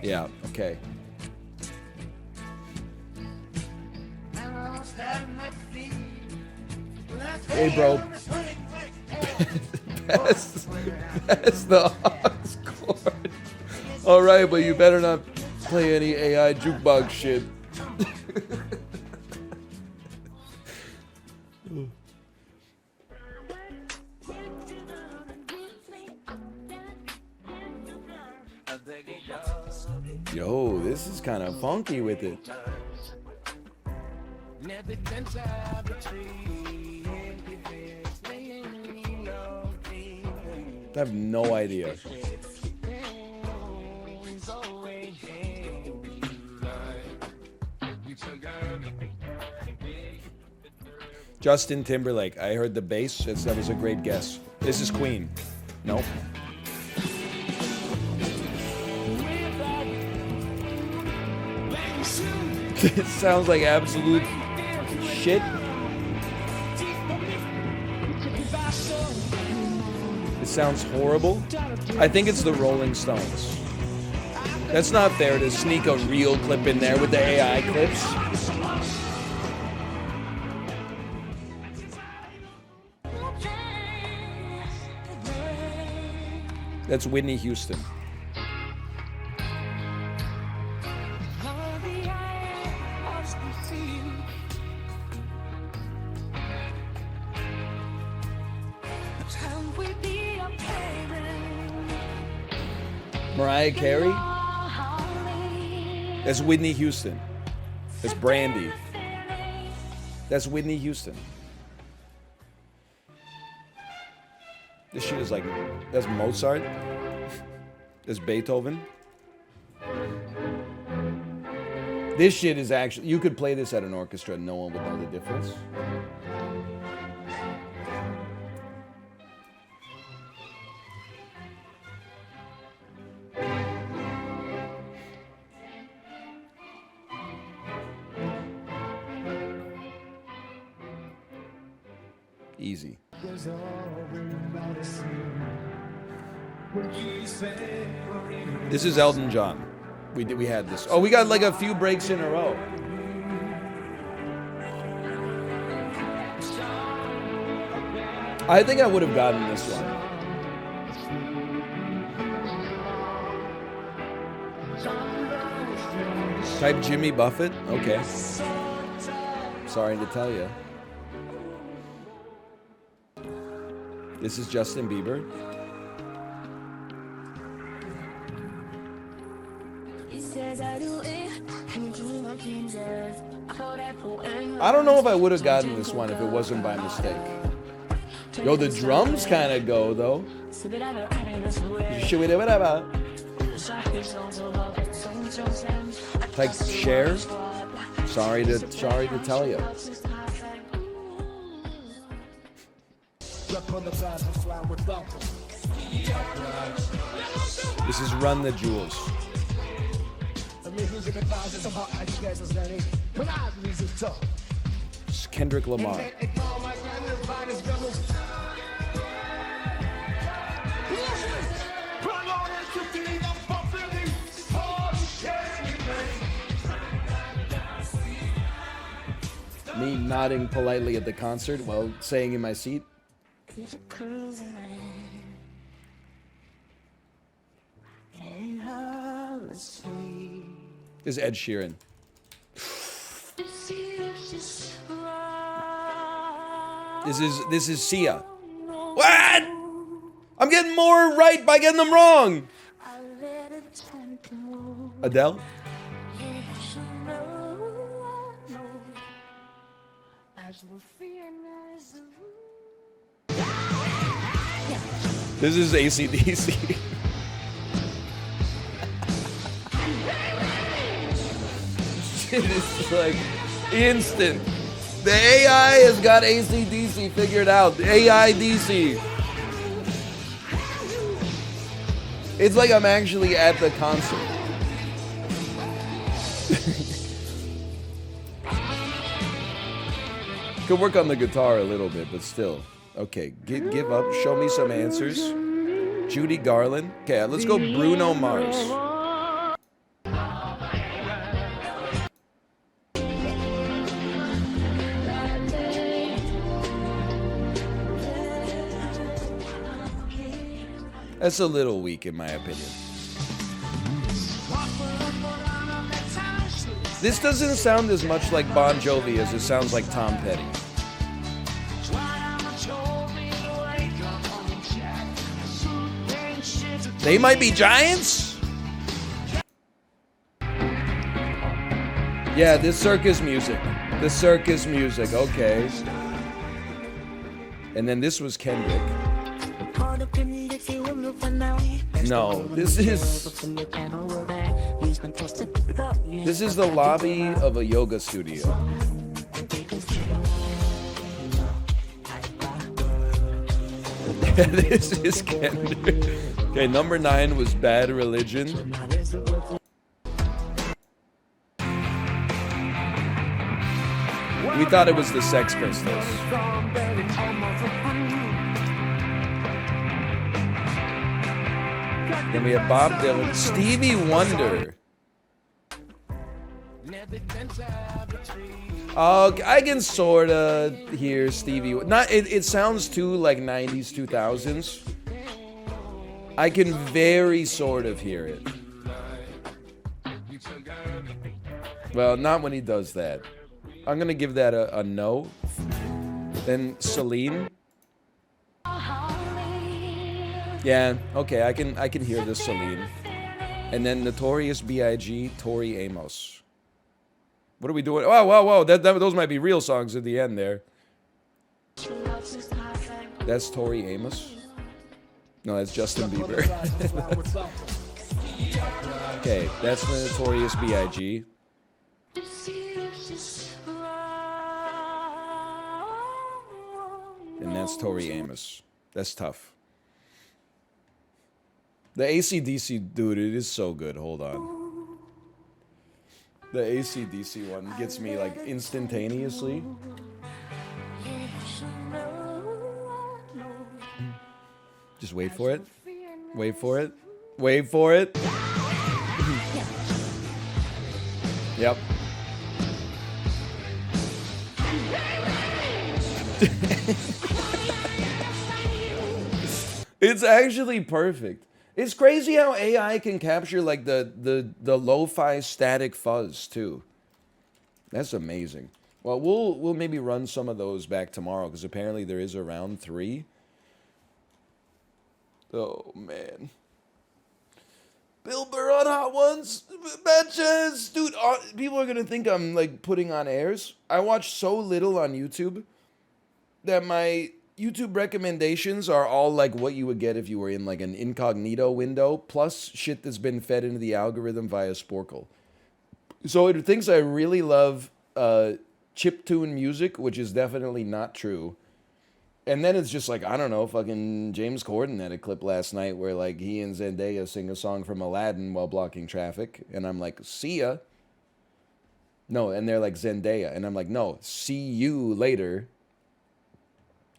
Yeah, okay. Hey, bro. That's the aux chord. All right, but you better not play any AI jukebox shit. Yo, this is kind of funky with it. I have no idea. Justin Timberlake. I heard the bass. That was a great guess. This is Queen. Nope. It sounds like absolute shit. It sounds horrible. I think it's the Rolling Stones. That's not fair to sneak a real clip in there with the AI clips. That's Whitney Houston. Mariah Carey? That's Whitney Houston. That's Brandy. That's Whitney Houston. This shit is like, that's Mozart. That's Beethoven. This shit is actually, you could play this at an orchestra and no one would know the difference. Easy. This is Elton John. We had this. Oh, we got like a few breaks in a row. I think I would have gotten this one. Type Jimmy Buffett? Okay. Sorry to tell you. This is Justin Bieber. I don't know if I would have gotten this one if it wasn't by mistake. Yo, the drums kind of go though. Like Cher. Sorry to tell you. This is Run the Jewels. It's Kendrick Lamar. Me nodding politely at the concert while saying in my seat. Is Ed Sheeran. This is Sia. What? I'm getting more right by getting them wrong. Adele? This is AC/DC. Shit is like instant. The AI has got AC/DC figured out. The AI/DC. It's like I'm actually at the concert. Could work on the guitar a little bit, but still. Okay, give up. Show me some answers. Judy Garland. Okay, let's go Bruno Mars. That's a little weak in my opinion. This doesn't sound as much like Bon Jovi as it sounds like Tom Petty. They might be giants? Yeah, this circus music. The circus music, okay. And then this was Kendrick. No, this is the lobby of a yoga studio. This is Kendrick. Okay, number 9 was Bad Religion. We thought it was the Sex Pistols. Then we have Bob Dylan, Stevie Wonder. I can sorta hear Stevie. It sounds too like 90s, 2000s. I can very sort of hear it. Well, not when he does that. I'm gonna give that a no. Then Celine. Yeah, okay, I can hear the Celine. And then Notorious B.I.G., Tori Amos. What are we doing? Oh, whoa, those might be real songs at the end there. That's Tori Amos? No, that's Justin Bieber. Okay, that's the Notorious B.I.G. And that's Tori Amos. That's tough. The AC/DC, dude, it is so good. Hold on. The AC/DC one gets me like instantaneously. Just wait for it. Wait for it. Wait for it. Yep. It's actually perfect. It's crazy how AI can capture like the lo-fi static fuzz too. That's amazing. Well, we'll maybe run some of those back tomorrow because apparently there is a round 3. Oh man. Bill Burr on Hot Ones, bitches, dude. People are gonna think I'm like putting on airs. I watch so little on YouTube that my YouTube recommendations are all like what you would get if you were in like an incognito window, plus shit that's been fed into the algorithm via Sporcle. So it thinks I really love chiptune music, which is definitely not true. And then it's just like, I don't know, fucking James Corden had a clip last night where like he and Zendaya sing a song from Aladdin while blocking traffic. And I'm like, see ya. No, and they're like Zendaya. And I'm like, no, see you later.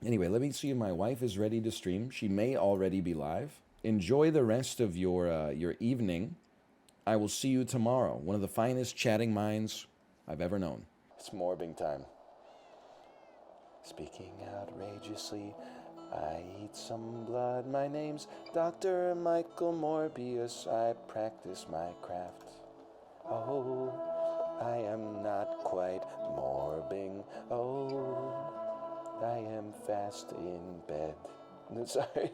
Anyway, let me see if my wife is ready to stream. She may already be live. Enjoy the rest of your evening. I will see you tomorrow. One of the finest chatting minds I've ever known. It's morbing time. Speaking outrageously, I eat some blood. My name's Dr. Michael Morbius. I practice my craft. Oh, I am not quite morbing. Oh, I am fast in bed. Sorry,